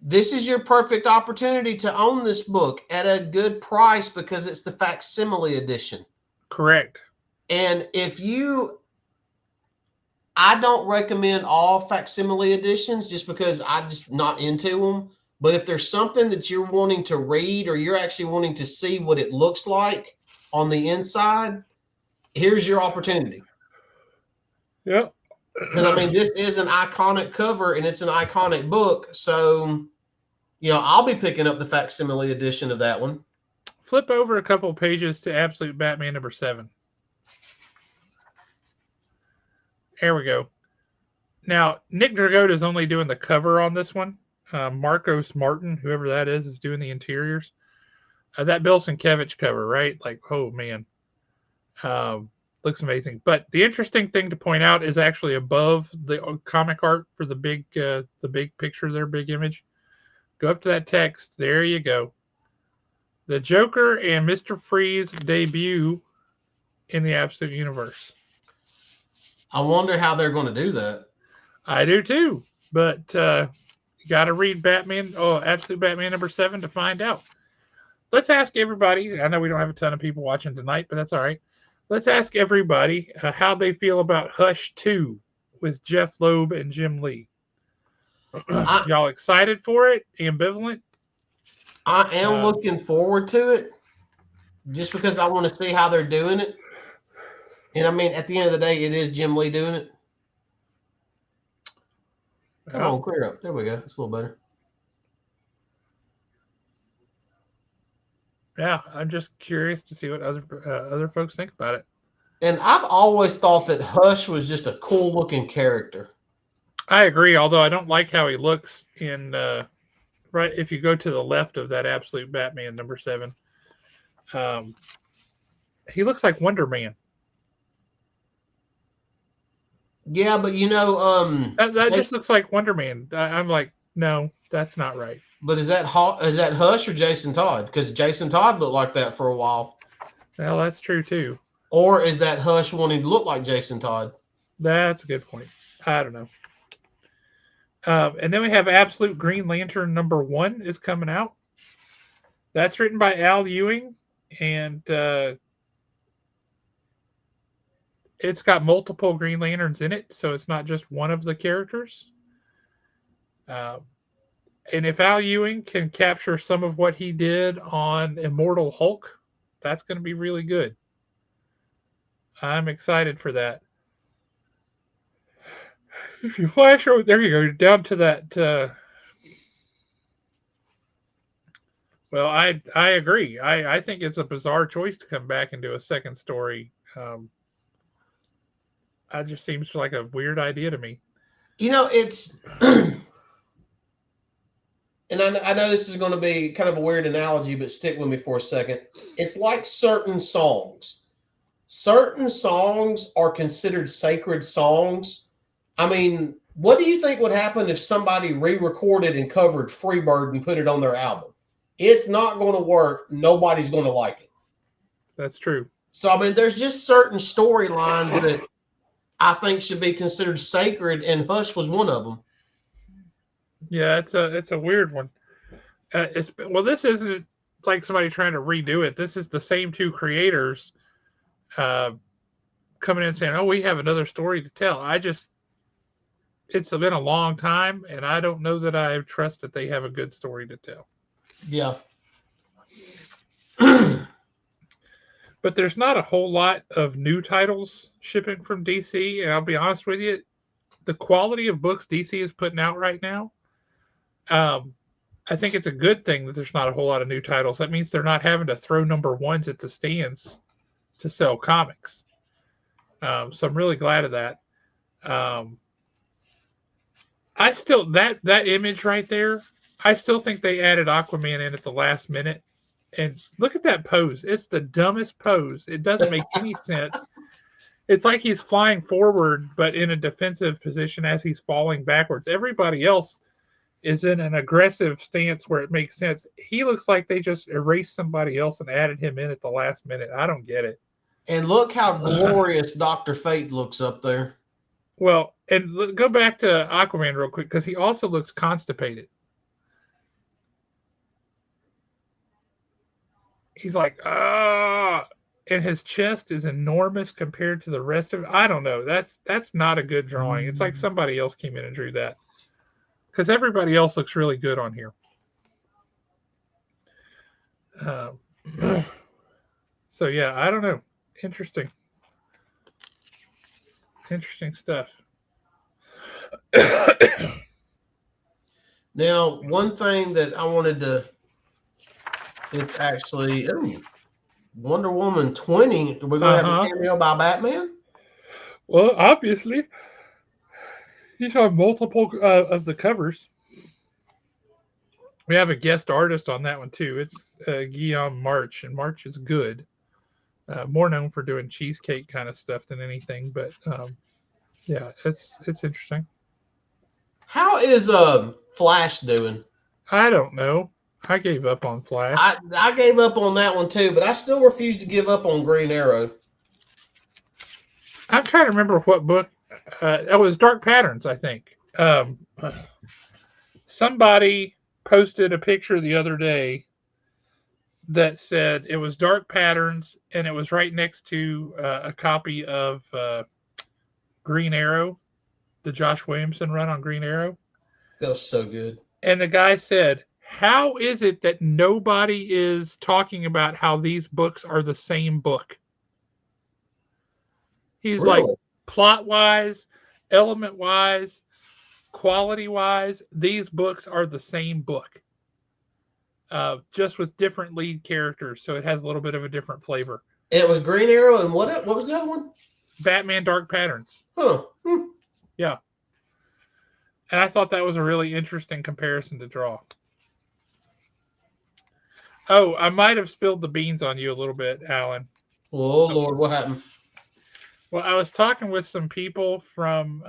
This is your perfect opportunity to own this book at a good price because it's the facsimile edition. Correct. And I don't recommend all facsimile editions just because I'm just not into them. But if there's something that you're wanting to read or you're actually wanting to see what it looks like on the inside, here's your opportunity. Yep. Because, I mean, this is an iconic cover and it's an iconic book. So, I'll be picking up the facsimile edition of that one. Flip over a couple of pages to Absolute Batman number 7. There we go. Now, Nick Dragotta is only doing the cover on this one. Marcos Martin, whoever that is doing the interiors. That Bill Sienkiewicz cover, right? Like, oh, man. Looks amazing. But the interesting thing to point out is actually above the comic art for the big picture there, big image. Go up to that text. There you go. The Joker and Mr. Freeze debut in the Absolute Universe. I wonder how they're going to do that. I do too. But you got to read Absolute Batman number 7 to find out. Let's ask everybody. I know we don't have a ton of people watching tonight, but that's all right. Let's ask everybody how they feel about Hush 2 with Jeff Loeb and Jim Lee. Y'all excited for it? Ambivalent? I am looking forward to it just because I want to see how they're doing it. And I mean, at the end of the day, it is Jim Lee doing it. Come on, clear up. There we go. It's a little better. Yeah, I'm just curious to see what other folks think about it. And I've always thought that Hush was just a cool looking character. I agree, although I don't like how he looks in right if you go to the left of that Absolute Batman number 7. He looks like Wonder Man. Yeah, but that just looks like Wonder Man. I'm like, no, that's not right. But is that Hush or Jason Todd? Because Jason Todd looked like that for a while. Well, that's true too. Or is that Hush wanting to look like Jason Todd? That's a good point. I don't know. And then we have Absolute Green Lantern number 1 is coming out. That's written by Al Ewing, and it's got multiple Green Lanterns in it, so it's not just one of the characters. And if Al Ewing can capture some of what he did on Immortal Hulk, that's going to be really good. I'm excited for that. If you flash over, there you go, down to that. Well, I agree. I think it's a bizarre choice to come back and do a second story. That just seems like a weird idea to me. It's and I know this is going to be kind of a weird analogy, but stick with me for a second. It's like certain songs. Certain songs are considered sacred songs. I mean, what do you think would happen if somebody re-recorded and covered Freebird and put it on their album? It's not going to work. Nobody's going to like it. That's true. So, I mean, there's just certain storylines that I think should be considered sacred, and Hush was one of them. Yeah, it's a weird one. This isn't like somebody trying to redo it. This is the same two creators uh, coming in saying, "Oh, we have another story to tell." It's been a long time, and I don't know that I trust that they have a good story to tell. Yeah. But there's not a whole lot of new titles shipping from DC, and I'll be honest with you, the quality of books DC is putting out right now, um, I think it's a good thing that there's not a whole lot of new titles. That means they're not having to throw number ones at the stands to sell comics. So I'm really glad of that. Um, I still that image right there. I still think they added Aquaman in at the last minute. And look at that pose. It's the dumbest pose. It doesn't make any sense. It's like he's flying forward, but in a defensive position as he's falling backwards. Everybody else is in an aggressive stance where it makes sense. He looks like they just erased somebody else and added him in at the last minute. I don't get it. And look how glorious Dr. Fate looks up there. Well, and go back to Aquaman real quick because he also looks constipated. He's like, ah, and his chest is enormous compared to the rest of it. I don't know. That's not a good drawing. It's like somebody else came in and drew that because everybody else looks really good on here. Um, so yeah, I don't know. Interesting, interesting stuff. Now, one thing that I wanted to, it's actually Wonder Woman 20. We're going to have a Uh-huh. cameo by Batman? Well, obviously, he's on multiple of the covers. We have a guest artist on that one too. It's Guillaume March, and March is good. More known for doing cheesecake kind of stuff than anything, but yeah, it's interesting. How is Flash doing? I don't know. I gave up on Flash. I gave up on that one too, but I still refuse to give up on Green Arrow. I'm trying to remember what book. It was Dark Patterns, I think. Somebody posted a picture the other day that said it was Dark Patterns, and it was right next to a copy of Green Arrow, the Josh Williamson run on Green Arrow. That was so good. And the guy said, "How is it that nobody is talking about how these books are the same book?" He's like, Really? plot wise, element wise, quality wise, these books are the same book, just with different lead characters. So it has a little bit of a different flavor. And it was Green Arrow and what was the other one? Batman Dark Patterns. Huh. Yeah. And I thought that was a really interesting comparison to draw. Oh, I might have spilled the beans on you a little bit, Alan. Oh Lord, what happened? Well, I was talking with some people from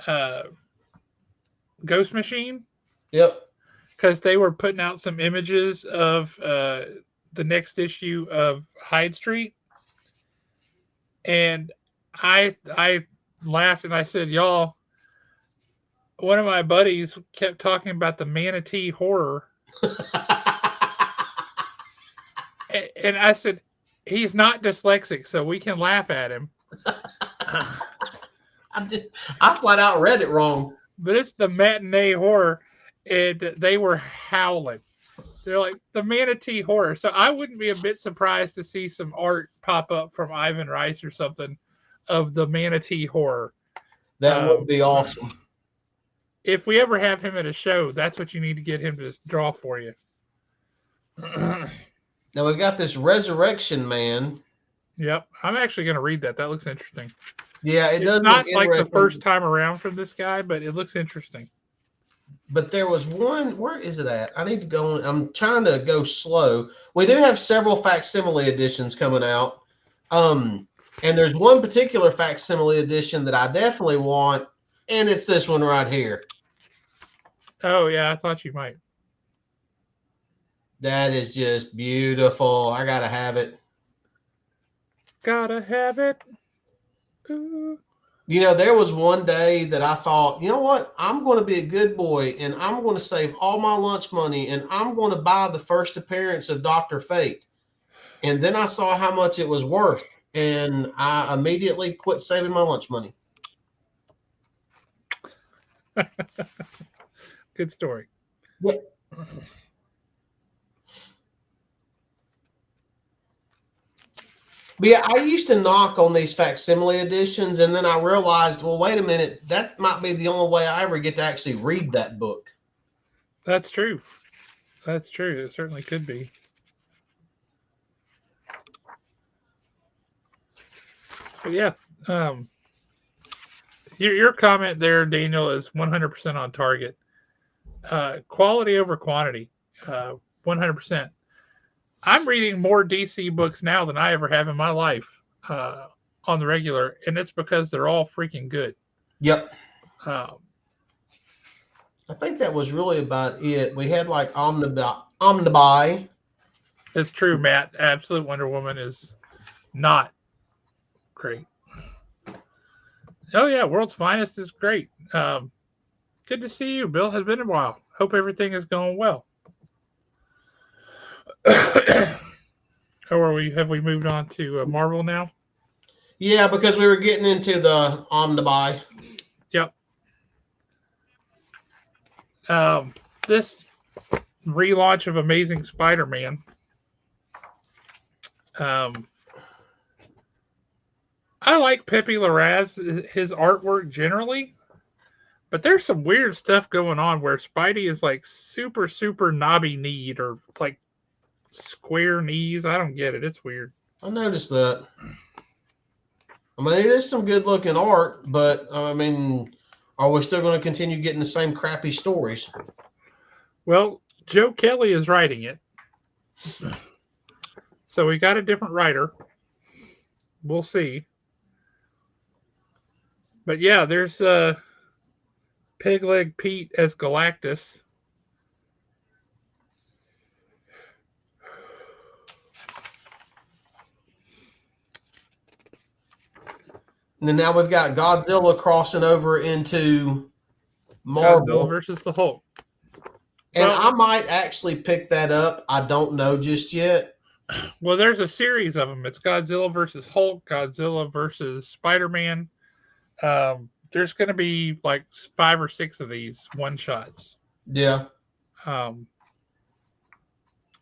uh, Ghost Machine Yep. because they were putting out some images of the next issue of Hyde Street, and I laughed and I said, "Y'all, one of my buddies kept talking about the manatee horror," and I said, "He's not dyslexic, so we can laugh at him." I flat out read it wrong. But it's the matinee horror, and they were howling. They're like the manatee horror. So I wouldn't be a bit surprised to see some art pop up from Ivan Rice or something of the manatee horror. That would Um, be awesome. if we ever have him at a show, that's what you need to get him to draw for you. Now we got this Resurrection Man. Yep, I'm actually going to read that. That looks interesting. Yeah, it It's does look not like the interesting. first time around from this guy, but it looks interesting. But there was one. Where is it at? I need to go. I'm trying to go slow. We do have several facsimile editions coming out. And there's one particular facsimile edition that I definitely want, and it's this one right here. Oh yeah, I thought you might. That is just beautiful. I gotta have it. Gotta have it. Ooh. You know, there was one day that I thought, you know what? I'm going to be a good boy and I'm going to save all my lunch money and I'm going to buy the first appearance of Dr. Fate. And then I saw how much it was worth and I immediately quit saving my lunch money. Good story. Yeah. But yeah, I used to knock on these facsimile editions, and then I realized, well, wait a minute, that might be the only way I ever get to actually read that book. That's true. That's true. It certainly could be. But yeah, um, your comment there, Daniel, is 100% on target. Quality over quantity, 100%. I'm reading more DC books now than I ever have in my life uh, on the regular, and it's because they're all freaking good. Yep. Um, I think that was really about it. We had like Omnibuy. it's true, Matt. Absolute Wonder Woman is not great. Oh yeah, World's Finest is great. Good to see you, Bill. Has been a while. Hope everything is going well. How are we? Have we moved on to Marvel now? Yeah, because we were getting into the Omnibuy. Yep. Um, this relaunch of Amazing Spider-Man. Um, I like Pepe Larraz, his artwork generally, but there's some weird stuff going on where Spidey is like super, super knobby kneed or like square knees. I don't get it. It's weird. I noticed that. I mean, it is some good looking art, but I mean, are we still going to continue getting the same crappy stories? Well, Joe Kelly is writing it. So we got a different writer. We'll see. But yeah, there's Pegleg Pete as Galactus. And then now we've got Godzilla crossing over into Godzilla Marvel. versus the Hulk. And Well, I might actually pick that up. I don't know just yet. well, there's a series of them. It's Godzilla versus Hulk, Godzilla versus Spider-Man. There's going to be like 5 or 6 of these one shots. Yeah. Um,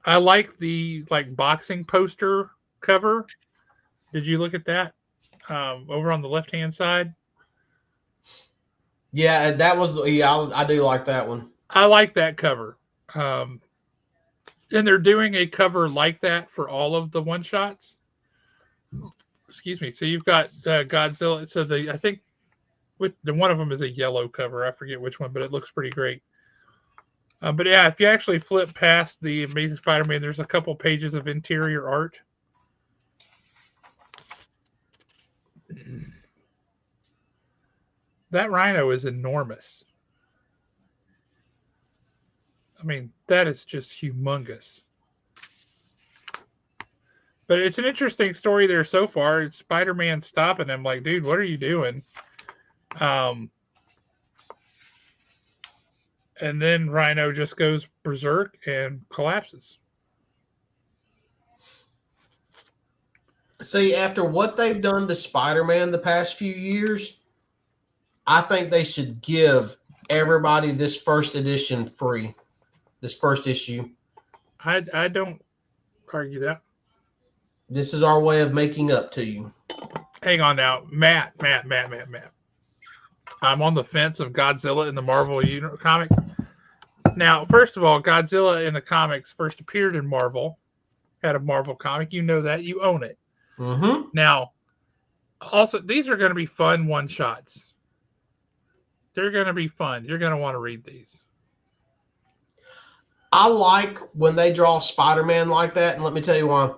I like the like boxing poster cover. Did you look at that over on the left hand side? Yeah, that was, yeah, I do like that one. I like that cover. Um, and they're doing a cover like that for all of the one shots. Excuse me. So you've got Godzilla. So I think one of them is a yellow cover. I forget which one, but it looks pretty great. But yeah, if you actually flip past the Amazing Spider-Man, there's a couple pages of interior art. That rhino is enormous. I mean, that is just humongous. But it's an interesting story there so far. It's Spider-Man stopping him, like, dude, what are you doing? Um, and then Rhino just goes berserk and collapses. See, after what they've done to Spider-Man the past few years, I think they should give everybody this first edition free. This first issue. I don't argue that. This is our way of making up to you. Hang on now, Matt. I'm on the fence of Godzilla in the Marvel comics. Now, first of all, Godzilla in the comics first appeared in Marvel, had a Marvel comic. You know that. You own it. Mm-hmm. Now, also, these are going to be fun one shots. They're going to be fun. You're going to want to read these. I like when they draw Spider-Man like that, and let me tell you why.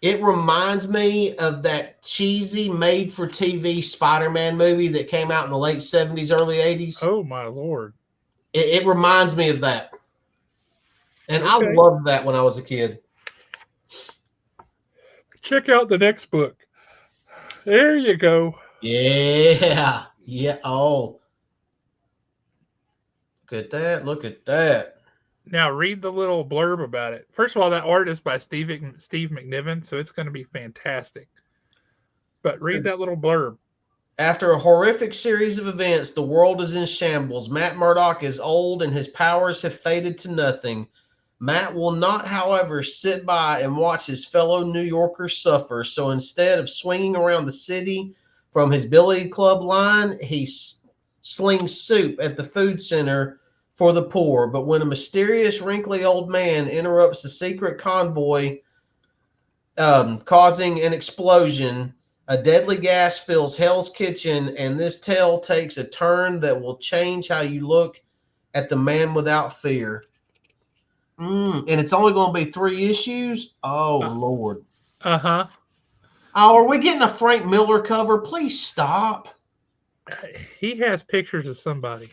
It reminds me of that cheesy made-for-TV Spider-Man movie that came out in the late 70s, early 80s. Oh, my Lord. It reminds me of that. And okay. I loved that when I was a kid. Check out the next book. There you go. Yeah. Yeah. Oh, look at that. Look at that. Now read the little blurb about it. First of all, that art is by Steve McNiven, so it's going to be fantastic. But read that little blurb. After a horrific series of events, the world is in shambles. Matt Murdock is old and his powers have faded to nothing. Matt will not, however, sit by and watch his fellow New Yorkers suffer. So instead of swinging around the city from his billiard club line, he slings soup at the food center for the poor. But when a mysterious, wrinkly old man interrupts the secret convoy, causing an explosion, a deadly gas fills Hell's Kitchen, and this tale takes a turn that will change how you look at the man without fear. And it's only going to be 3 issues. Oh Lord. Uh-huh. Oh, are we getting a Frank Miller cover? Please stop. He has pictures of somebody.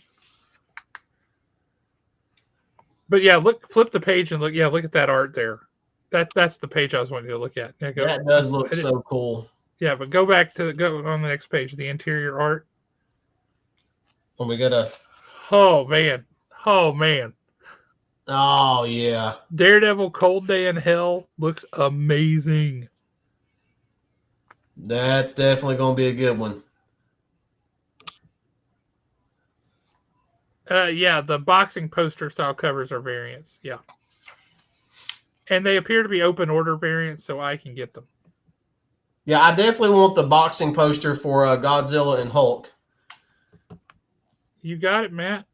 But yeah, flip the page and look. Yeah, look at that art there. That's the page I was wanting you to look at. Yeah, go. That does look so cool. Yeah, but go back to go on the next page. The interior art. When we got a. Oh man. Oh man. Oh yeah. Daredevil Cold Day in Hell looks amazing. That's definitely going to be a good one. Yeah, the boxing poster style covers are variants. Yeah. And they appear to be open order variants, so I can get them. Yeah, I definitely want the boxing poster for Godzilla and Hulk. You got it, Matt.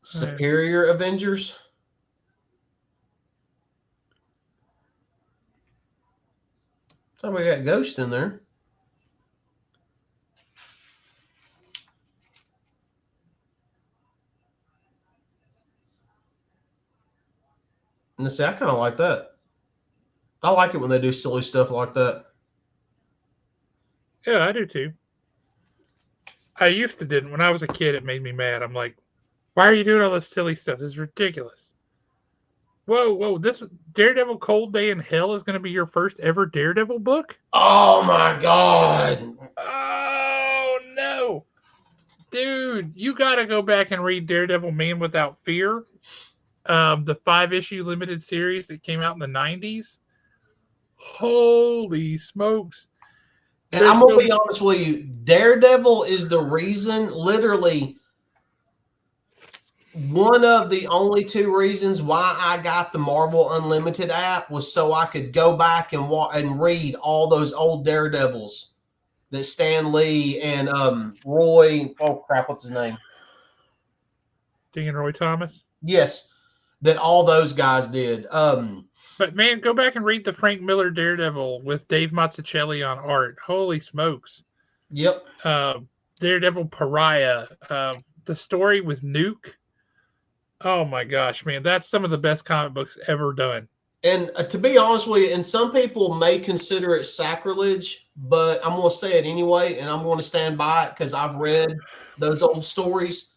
Superior Avengers. So we got Ghost in there. And see, I kind of like that. I like it when they do silly stuff like that. Yeah, I do too. I used to didn't. When I was a kid, it made me mad. I'm like, why are you doing all this silly stuff? This is ridiculous. Whoa. This Daredevil Cold Day in Hell is going to be your first ever Daredevil book? Oh my God. Oh, no. Dude, you got to go back and read Daredevil Man Without Fear, the 5-issue limited series that came out in the 90s. Holy smokes. And I'm going to be honest with you. Daredevil is the reason, literally, one of the only 2 reasons why I got the Marvel Unlimited app was so I could go back and read all those old Daredevils that Stan Lee and Roy, oh crap, what's his name? Dean Roy Thomas? Yes, that all those guys did. But man, go back and read the Frank Miller Daredevil with Dave Mazzucchelli on art. Holy smokes. Yep. Daredevil Pariah. The story with Nuke. Oh my gosh, man. That's some of the best comic books ever done. And to be honest with you, and some people may consider it sacrilege, but I'm going to say it anyway, and I'm going to stand by it because I've read those old stories.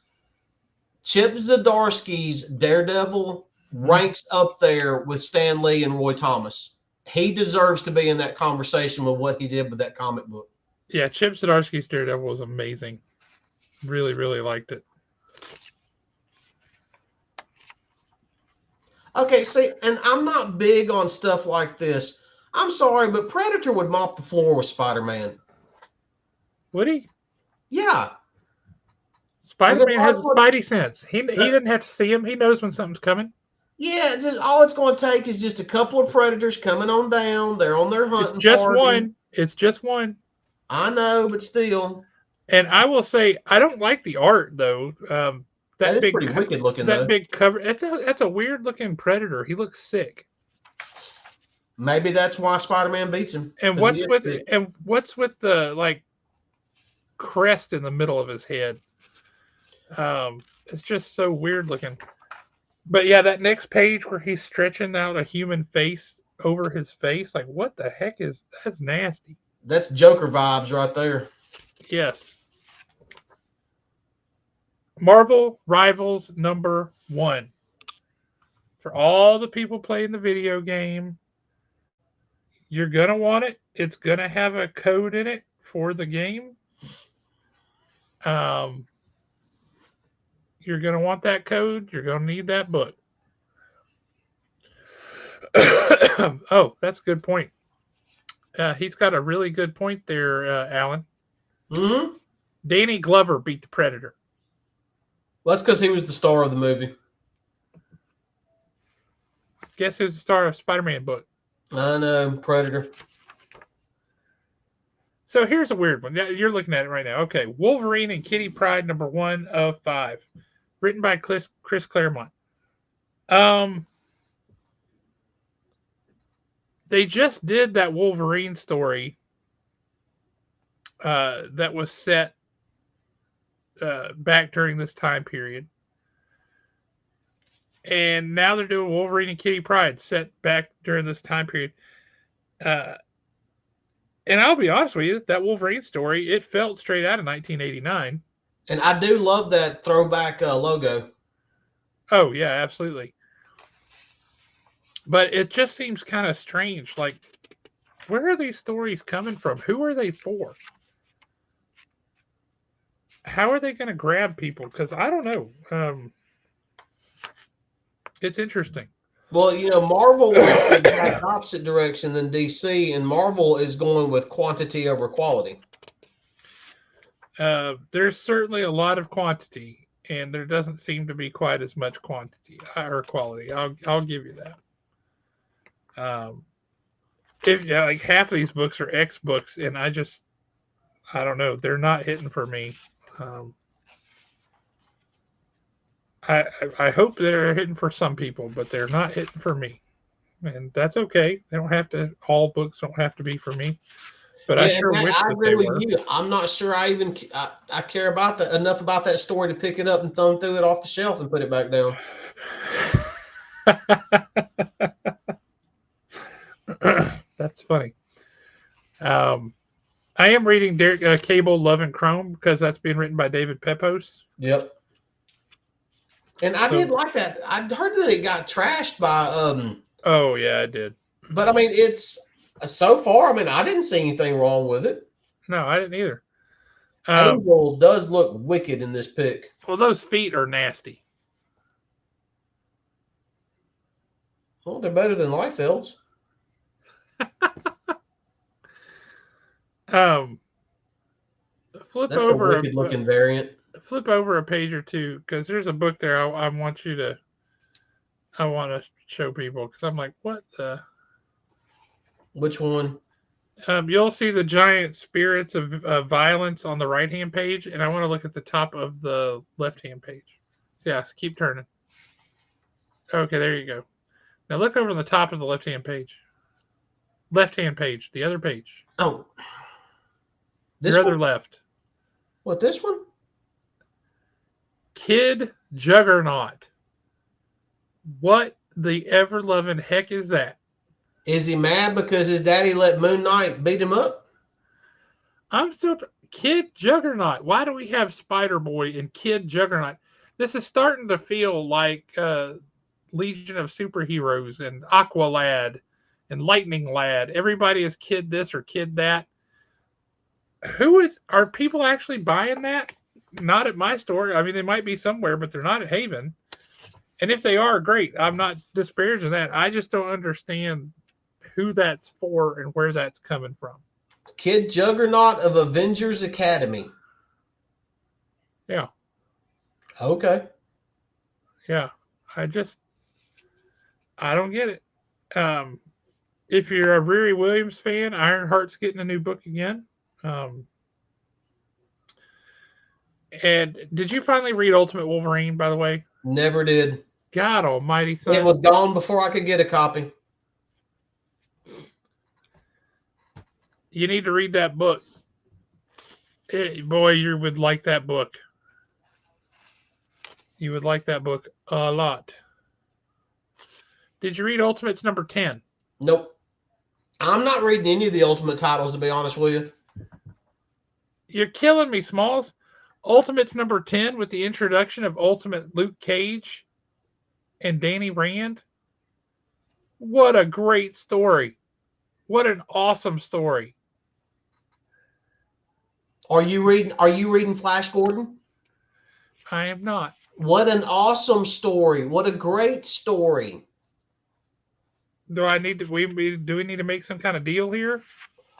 Chip Zdarsky's Daredevil ranks up there with Stan Lee and Roy Thomas. He deserves to be in that conversation with what he did with that comic book. Yeah, Chip Zdarsky's Daredevil was amazing. Really, really liked it. Okay, see, and I'm not big on stuff like this. I'm sorry, but Predator would mop the floor with Spider-Man. Would he? Yeah. Spider-Man has a spidey sense. He doesn't have to see him. He knows when something's coming. Yeah, just all it's going to take is just a couple of predators coming on down. They're on their hunting It's just party. one. It's just one. I know, but still. And I will say, I don't like the art though. That is pretty wicked looking. That big cover. That's a weird looking Predator. He looks sick. Maybe that's why Spider-Man beats him. And what's with the like crest in the middle of his head? It's just so weird looking. But yeah, that next page where he's stretching out a human face over his face, like what the heck is that's nasty. That's Joker vibes right there. Yes. Marvel Rivals #1. For all the people playing the video game, you're going to want it. It's going to have a code in it for the game. Um, you're going to want that code. You're going to need that book. Oh, that's a good point. He's got a really good point there, Alan. Mm-hmm. Danny Glover beat the Predator. Well, that's because he was the star of the movie. Guess who's the star of Spider-Man book? I know, Predator. So here's a weird one. Yeah, you're looking at it right now. Okay, Wolverine and Kitty Pryde, number 1 of 5, written by Chris Claremont. They just did that Wolverine story that was set back during this time period. And now they're doing Wolverine and Kitty Pryde set back during this time period. And I'll be honest with you, that Wolverine story, it felt straight out of 1989. And I do love that throwback logo. Oh, yeah, absolutely. But it just seems kind of strange. Like, where are these stories coming from? Who are they for? How are they going to grab people? Because I don't know. It's interesting. Well, Marvel went the exact opposite direction than DC, and Marvel is going with quantity over quality. There's certainly a lot of quantity, and there doesn't seem to be quite as much quantity or quality. I'll give you that. If like half of these books are X books, and I don't know, they're not hitting for me. I hope they're hitting for some people, but they're not hitting for me, and that's okay. They don't have to. All books don't have to be for me, but I sure wish I that agree they with were. you. I'm not sure I care about that enough about that story to pick it up and thumb through it off the shelf and put it back down. That's funny. I am reading Derek Cable, Love and Chrome because that's being written by David Pepose. Yep. And I did like that. I heard that it got trashed by. Oh yeah, I did. But I mean, it's so far. I mean, I didn't see anything wrong with it. No, I didn't either. Angel does look wicked in this pick. Well, those feet are nasty. Well, they're better than Liefeld's. Flip That's over a wicked looking variant. Flip over a page or two because there's a book there I want to show people because I'm like, what the? Which one? You'll see the giant spirits of violence on the right-hand page, and I want to look at the top of the left-hand page. Yes, keep turning. Okay, there you go. Now look over on the top of the left-hand page. Left-hand page, the other page. Oh. Your other left. What, this one? Kid Juggernaut. What the ever-loving heck is that? Is he mad because his daddy let Moon Knight beat him up? I'm still... Kid Juggernaut. Why do we have Spider-Boy and Kid Juggernaut? This is starting to feel like Legion of Superheroes and Aqua Lad and Lightning Lad. Everybody is Kid this or Kid that. Are people actually buying that? Not at my store. I mean, they might be somewhere, but they're not at Haven. And if they are, great. I'm not disparaging that. I just don't understand who that's for and where that's coming from. Kid Juggernaut of Avengers Academy. Yeah. Okay. Yeah. I don't get it. If you're a Riri Williams fan, Ironheart's getting a new book again. And did you finally read Ultimate Wolverine, by the way? Never did. God almighty, son. It was gone before I could get a copy. You need to read that book. Boy, you would like that book. You would like that book a lot. Did you read Ultimates number 10? Nope. I'm not reading any of the Ultimate titles, to be honest with you. You're killing me, Smalls. Ultimates number 10 with the introduction of Ultimate Luke Cage and Danny Rand. What a great story. What an awesome story. Are you reading Flash Gordon? I am not. What an awesome story. What a great story. Do I need to do we need to make some kind of deal here?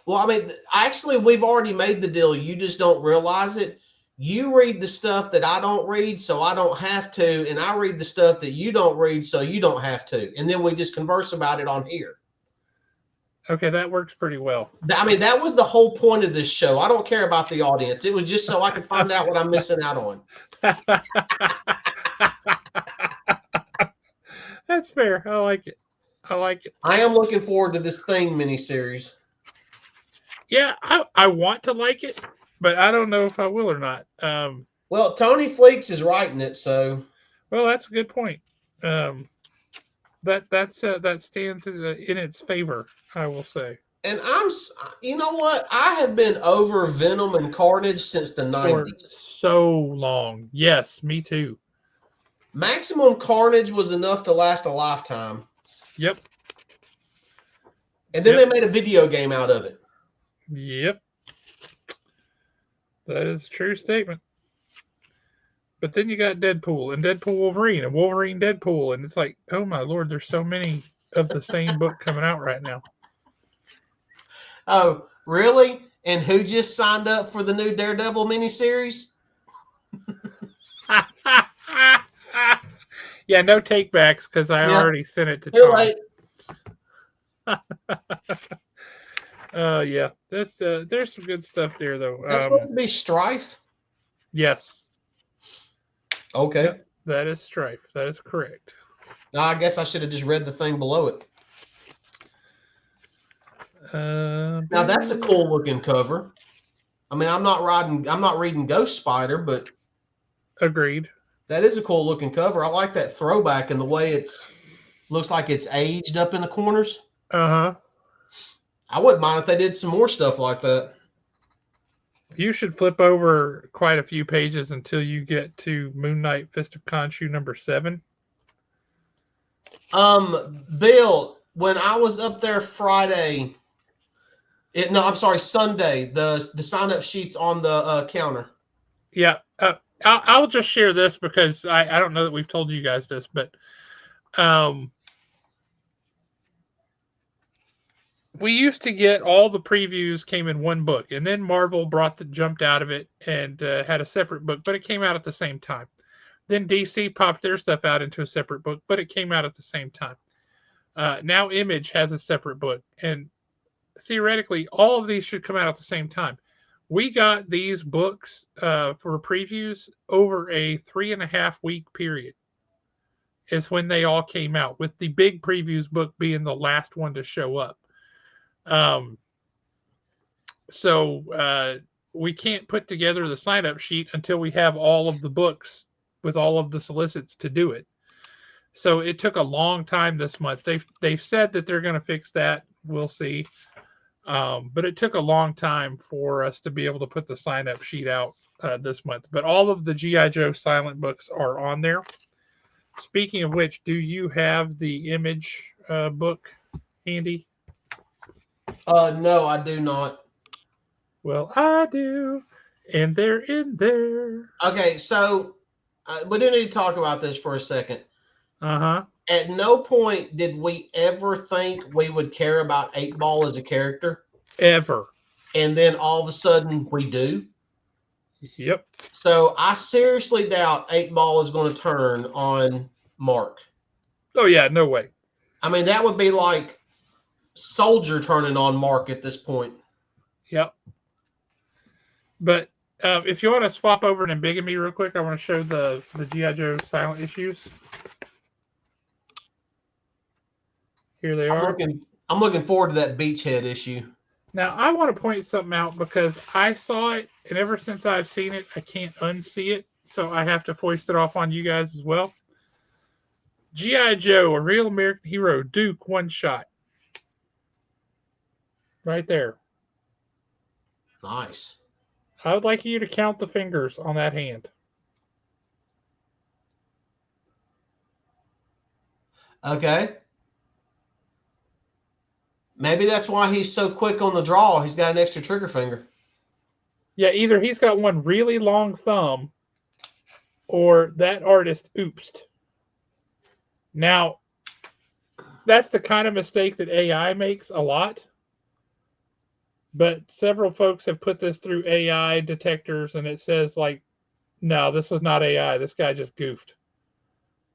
Well, I mean, actually, we've already made the deal. You just don't realize it. You read the stuff that I don't read, so I don't have to. And I read the stuff that you don't read, so you don't have to. And then we just converse about it on here. Okay, that works pretty well. I mean, that was the whole point of this show. I don't care about the audience. It was just so I could find out what I'm missing out on. That's fair. I like it. I like it. I am looking forward to this Thing miniseries. Yeah, I want to like it, but I don't know if I will or not. Well, Tony Fleeks is writing it, so. Well, that's a good point. Um, that stands in its favor, I will say. And you know what? I have been over Venom and Carnage since the For 90s. so long. Yes, me too. Maximum Carnage was enough to last a lifetime. Yep. And then Yep. they made a video game out of it. Yep. That is a true statement. But then you got Deadpool and Deadpool Wolverine and Wolverine Deadpool, and it's like, oh my lord, there's so many of the same book coming out right now. Oh, really? And who just signed up for the new Daredevil miniseries? Yeah, no takebacks because I Yeah. already sent it to Too Tom. late. Yeah, there's some good stuff there though. That's supposed to be Strife? Yes. Okay. Yep, that is Strife. That is correct. Now, I guess I should have just read the thing below it. Now that's a cool looking cover. I mean, I'm not reading Ghost Spider, but agreed. that is a cool looking cover. I like that throwback and the way it's looks like it's aged up in the corners. Uh-huh. I wouldn't mind if they did some more stuff like that. You should flip over quite a few pages until you get to Moon Knight Fist of Khonshu number 7. Bill, when I was up there Friday, Sunday, the sign up sheets on the counter. Yeah, I'll just share this because I don't know that we've told you guys this, but we used to get all the previews came in one book, and then Marvel jumped out of it and had a separate book, but it came out at the same time. Then DC popped their stuff out into a separate book, but it came out at the same time. Now Image has a separate book, and theoretically, all of these should come out at the same time. We got these books for previews over a 3.5 week period. Is when they all came out, with the big previews book being the last one to show up. So we can't put together the sign up sheet until we have all of the books with all of the solicits to do it. So it took a long time this month. They've said that they're going to fix that. We'll see. But it took a long time for us to be able to put the sign up sheet out this month. But all of the G.I. Joe silent books are on there. Speaking of which, do you have the Image book handy? No, I do not. Well, I do. And they're in there. Okay, so we do need to talk about this for a second. Uh-huh. At no point did we ever think we would care about 8-Ball as a character. Ever. And then all of a sudden we do. Yep. So I seriously doubt 8-Ball is going to turn on Mark. Oh, yeah, no way. I mean, that would be like Soldier turning on Mark at this point. Yep. But if you want to swap over to Bigamy real quick, I want to show the G.I. Joe silent issues. Here they are. I'm looking forward to that Beachhead issue. Now, I want to point something out because I saw it, and ever since I've seen it, I can't unsee it. So I have to foist it off on you guys as well. G.I. Joe, a real American hero, Duke, one shot. Right there. Nice. I would like you to count the fingers on that hand. Okay. Maybe that's why he's so quick on the draw. He's got an extra trigger finger. Yeah, either he's got one really long thumb or that artist oopsed. Now, that's the kind of mistake that AI makes a lot. But several folks have put this through AI detectors and it says, like, no, this was not AI. This guy just goofed.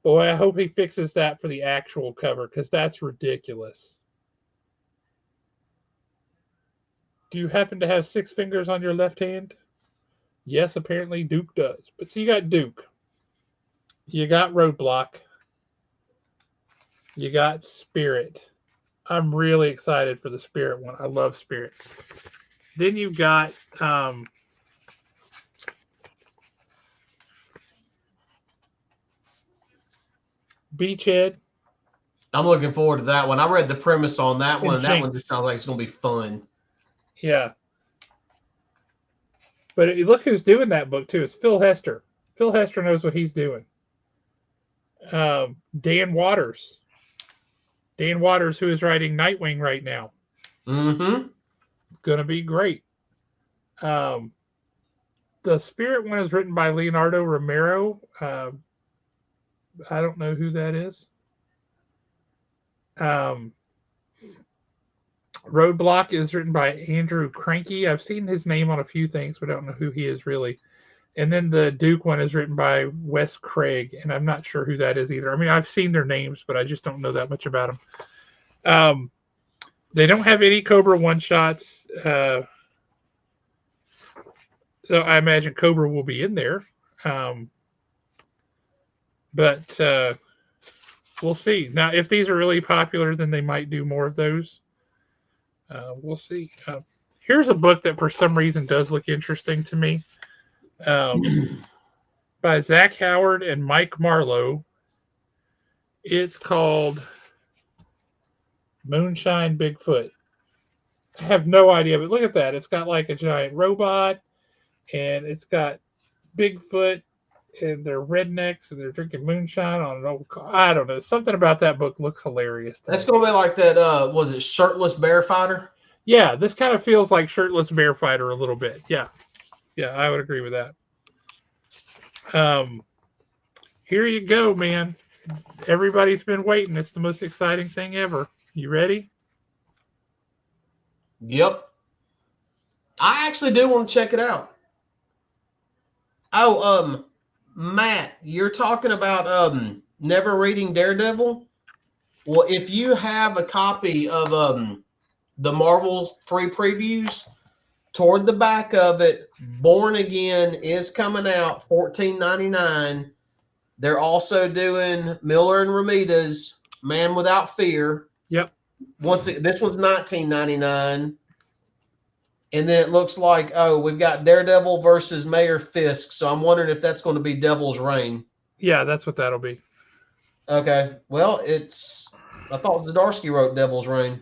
Boy, I hope he fixes that for the actual cover because that's ridiculous. Do you happen to have 6 fingers on your left hand? Yes, apparently Duke does. But so you got Duke. You got Roadblock. You got Spirit. I'm really excited for the Spirit one. I love Spirit. Then you've got Beachhead. I'm looking forward to that one. I read the premise on that one. And That one Jinx. just sounds like it's going to be fun. Yeah. But look who's doing that book, too. It's Phil Hester. Phil Hester knows what he's doing. Dan Waters. Dan Waters, who is writing Nightwing right now. Mm-hmm. Going to be great. The Spirit one is written by Leonardo Romero. I don't know who that is. Roadblock is written by Andrew Cranky. I've seen his name on a few things, but I don't know who he is really. And then the Duke one is written by Wes Craig, and I'm not sure who that is either. I mean, I've seen their names, but I just don't know that much about them. They don't have any Cobra one-shots, so I imagine Cobra will be in there. But we'll see. Now, if these are really popular, then they might do more of those. We'll see. Here's a book that for some reason does look interesting to me. By Zach Howard and Mike Marlowe. It's called Moonshine Bigfoot. I have no idea, but look at that. It's got like a giant robot, and it's got Bigfoot, and they're rednecks, and they're drinking moonshine on an old car. I don't know. Something about that book looks hilarious to That's me. going to be like that, was it Shirtless Bear Fighter? Yeah, this kind of feels like Shirtless Bear Fighter a little bit. Yeah. Yeah, I would agree with that. Here you go, man. Everybody's been waiting. It's the most exciting thing ever. You ready? Yep. I actually do want to check it out. Oh, Matt, you're talking about never reading Daredevil? Well, if you have a copy of the Marvel free previews, toward the back of it, Born Again is coming out, $14.99. They're also doing Miller and Ramita's Man Without Fear. Yep. This one's $19.99. And then it looks like, we've got Daredevil versus Mayor Fisk. So I'm wondering if that's going to be Devil's Reign. Yeah, that's what that'll be. Okay. Well, I thought Zdarsky wrote Devil's Reign.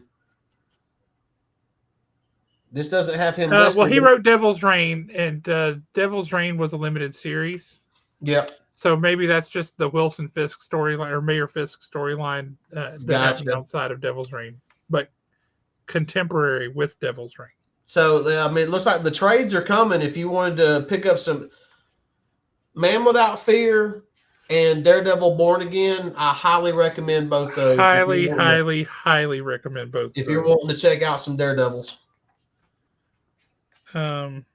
This doesn't have him listed. Well, he wrote Devil's Reign, and Devil's Reign was a limited series. Yep. So maybe that's just the Wilson Fisk storyline or Mayor Fisk storyline that happened outside of Devil's Reign, but contemporary with Devil's Reign. So, I mean, it looks like the trades are coming. If you wanted to pick up some Man Without Fear and Daredevil Born Again, I highly recommend both those. Highly recommend both. If you're wanting to check out some Daredevils. Hang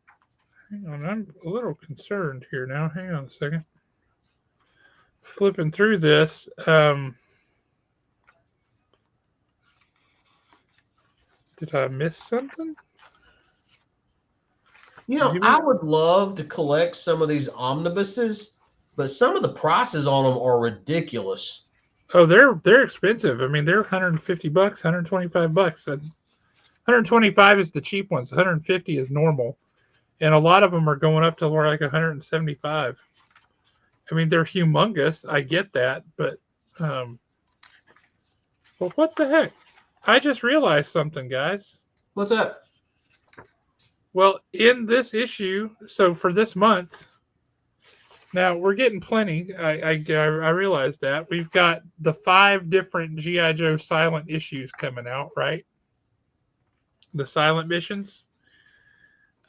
on, I'm a little concerned here now. Hang on a second. Flipping through this. Did I miss something? You know, I would love to collect some of these omnibuses, but some of the prices on them are ridiculous. Oh, they're expensive. I mean, they're $150, $125. 125 is the cheap ones. 150 is normal, and a lot of them are going up to more like 175. I mean, they're humongous. I get that, but well, what the heck? I just realized something, guys. What's that? Well, in this issue, so for this month, now we're getting plenty. I realize that we've got the 5 different GI Joe silent issues coming out, right? the silent missions.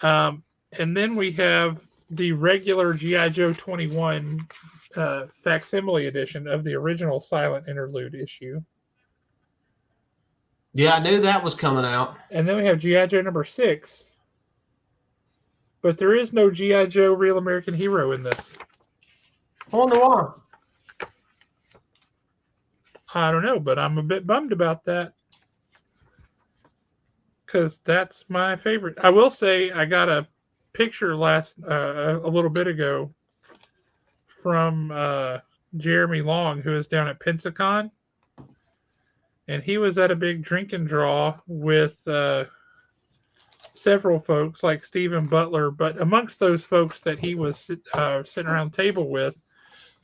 And then we have the regular G.I. Joe 21 facsimile edition of the original silent interlude issue. Yeah, I knew that was coming out. And then we have G.I. Joe number 6. But there is no G.I. Joe Real American Hero in this. I wonder why. I don't know, but I'm a bit bummed about that. Because that's my favorite. I will say I got a picture a little bit ago from Jeremy Long, who is down at Pensacon. And he was at a big drink and draw with several folks like Stephen Butler. But amongst those folks that he was sitting around the table with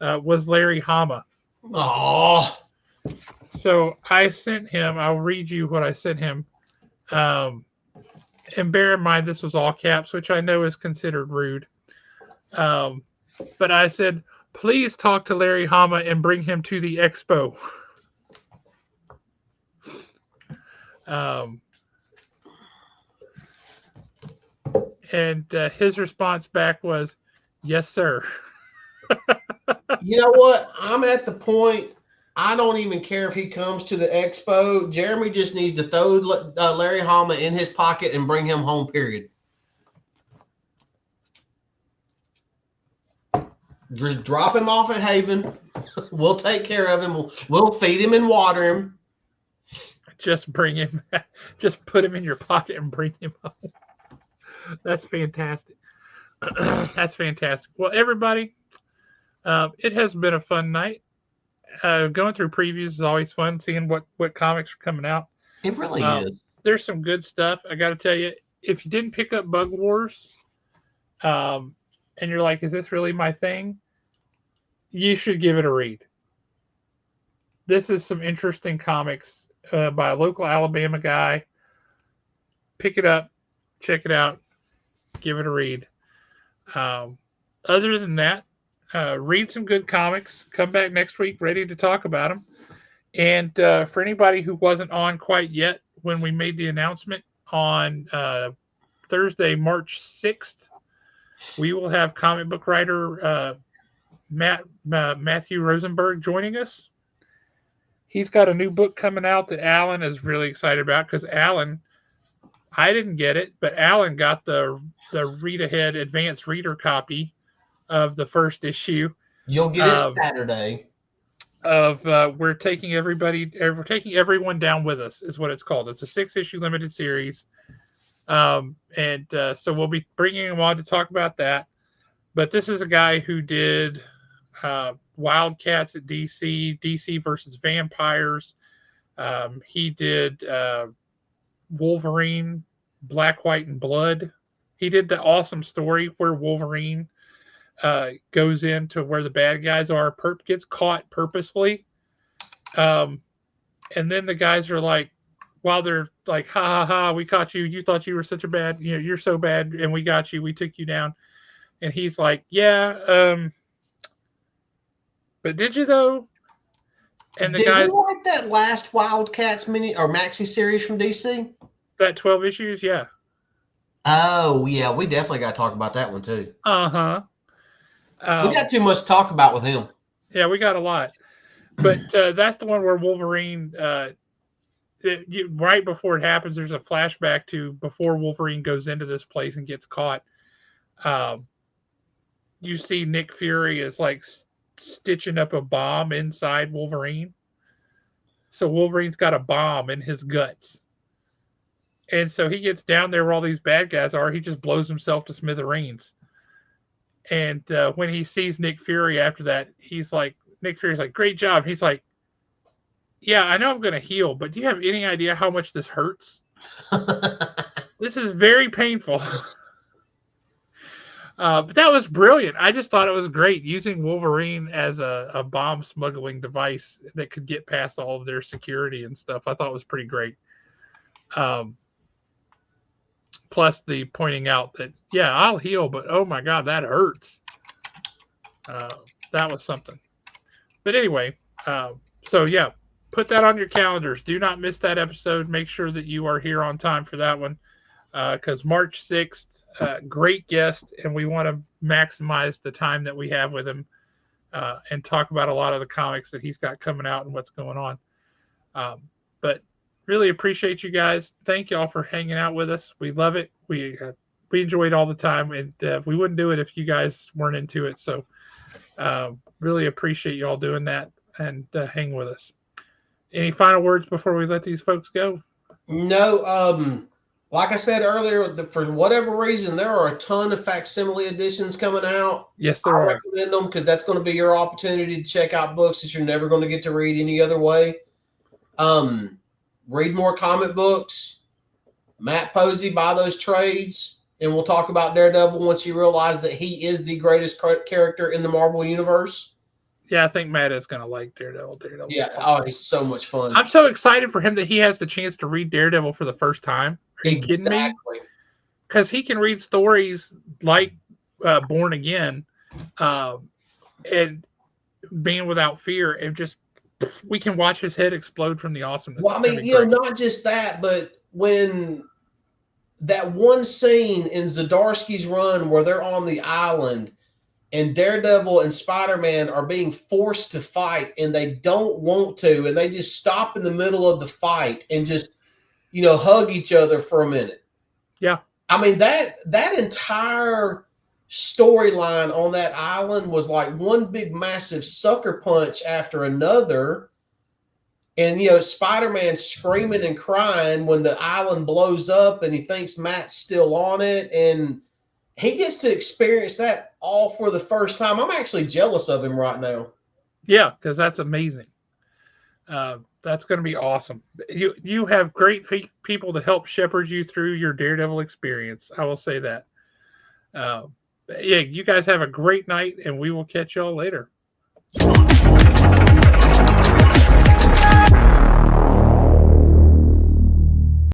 was Larry Hama. Oh. So I sent him, I'll read you what I sent him. And bear in mind, this was all caps, which I know is considered rude. But I said, please talk to Larry Hama and bring him to the expo. And his response back was, yes, sir. You know what? I'm at the point, I don't even care if he comes to the expo. Jeremy just needs to throw Larry Hama in his pocket and bring him home, period. Just drop him off at Haven. We'll take care of him. We'll feed him and water him. Just bring him. Just put him in your pocket and bring him home. That's fantastic. That's fantastic. Well, everybody, it has been a fun night. Going through previews is always fun, seeing what comics are coming out. It really is. There's some good stuff. I got to tell you, if you didn't pick up Bug Wars, and you're like, is this really my thing? You should give it a read. This is some interesting comics by a local Alabama guy. Pick it up, check it out, give it a read. Other than that, read some good comics. Come back next week ready to talk about them. And for anybody who wasn't on quite yet when we made the announcement on Thursday, March 6th, we will have comic book writer Matthew Rosenberg joining us. He's got a new book coming out that Alan is really excited about because Alan, I didn't get it, but Alan got the read ahead advanced reader copy of the first issue. You'll get it Saturday. We're taking everyone down with us is what it's called. It's a 6-issue limited series. So we'll be bringing him on to talk about that. But this is a guy who did Wildcats at DC versus Vampires. He did Wolverine, Black, White, and Blood. He did the awesome story where Wolverine goes into where the bad guys are, gets caught purposefully. And then the guys are like, while they're like, ha ha ha, we caught you. You thought you were such a bad, you're so bad, and we got you. We took you down. And he's like, yeah, but did you though? And the guys like that last Wildcats mini or maxi series from DC. That 12 issues, yeah. Oh yeah, we definitely got to talk about that one too. Uh-huh. We got too much to talk about with him. Yeah, we got a lot. But that's the one where Wolverine, right before it happens, there's a flashback to before Wolverine goes into this place and gets caught. You see Nick Fury is like stitching up a bomb inside Wolverine. So Wolverine's got a bomb in his guts. And so he gets down there where all these bad guys are. He just blows himself to smithereens. And when he sees Nick Fury after that, Nick Fury's like, great job. He's like, yeah, I know I'm going to heal, but do you have any idea how much this hurts? This is very painful. But that was brilliant. I just thought it was great using Wolverine as a bomb smuggling device that could get past all of their security and stuff. I thought it was pretty great. Plus the pointing out that, yeah, I'll heal, but oh my God, that hurts. That was something. But anyway, so yeah, put that on your calendars. Do not miss that episode. Make sure that you are here on time for that one, because March 6th, great guest, and we want to maximize the time that we have with him and talk about a lot of the comics that he's got coming out and what's going on. But really appreciate you guys. Thank y'all for hanging out with us. We love it. We enjoy it all the time, and we wouldn't do it if you guys weren't into it. So really appreciate y'all doing that and hang with us. Any final words before we let these folks go? No. Like I said earlier, for whatever reason, there are a ton of facsimile editions coming out. Yes, there are. I recommend them because that's going to be your opportunity to check out books that you're never going to get to read any other way. Read more comic books. Matt Posey, buy those trades, and we'll talk about Daredevil once you realize that he is the greatest character in the Marvel Universe. Yeah, I think Matt is going to like Daredevil. Yeah, oh, he's so much fun. I'm so excited for him that he has the chance to read Daredevil for the first time. Are you kidding me? Because he can read stories like Born Again and Being Without Fear, and just we can watch his head explode from the awesomeness. Well, I mean, not just that, but when that one scene in Zdarsky's run where they're on the island and Daredevil and Spider-Man are being forced to fight and they don't want to, and they just stop in the middle of the fight and just, hug each other for a minute. Yeah. I mean, that entire storyline on that island was like one big massive sucker punch after another. And, Spider-Man screaming and crying when the island blows up and he thinks Matt's still on it. And he gets to experience that all for the first time. I'm actually jealous of him right now. Yeah, because that's amazing. That's going to be awesome. You have great people to help shepherd you through your Daredevil experience. I will say that. Yeah, you guys have a great night, and we will catch y'all later.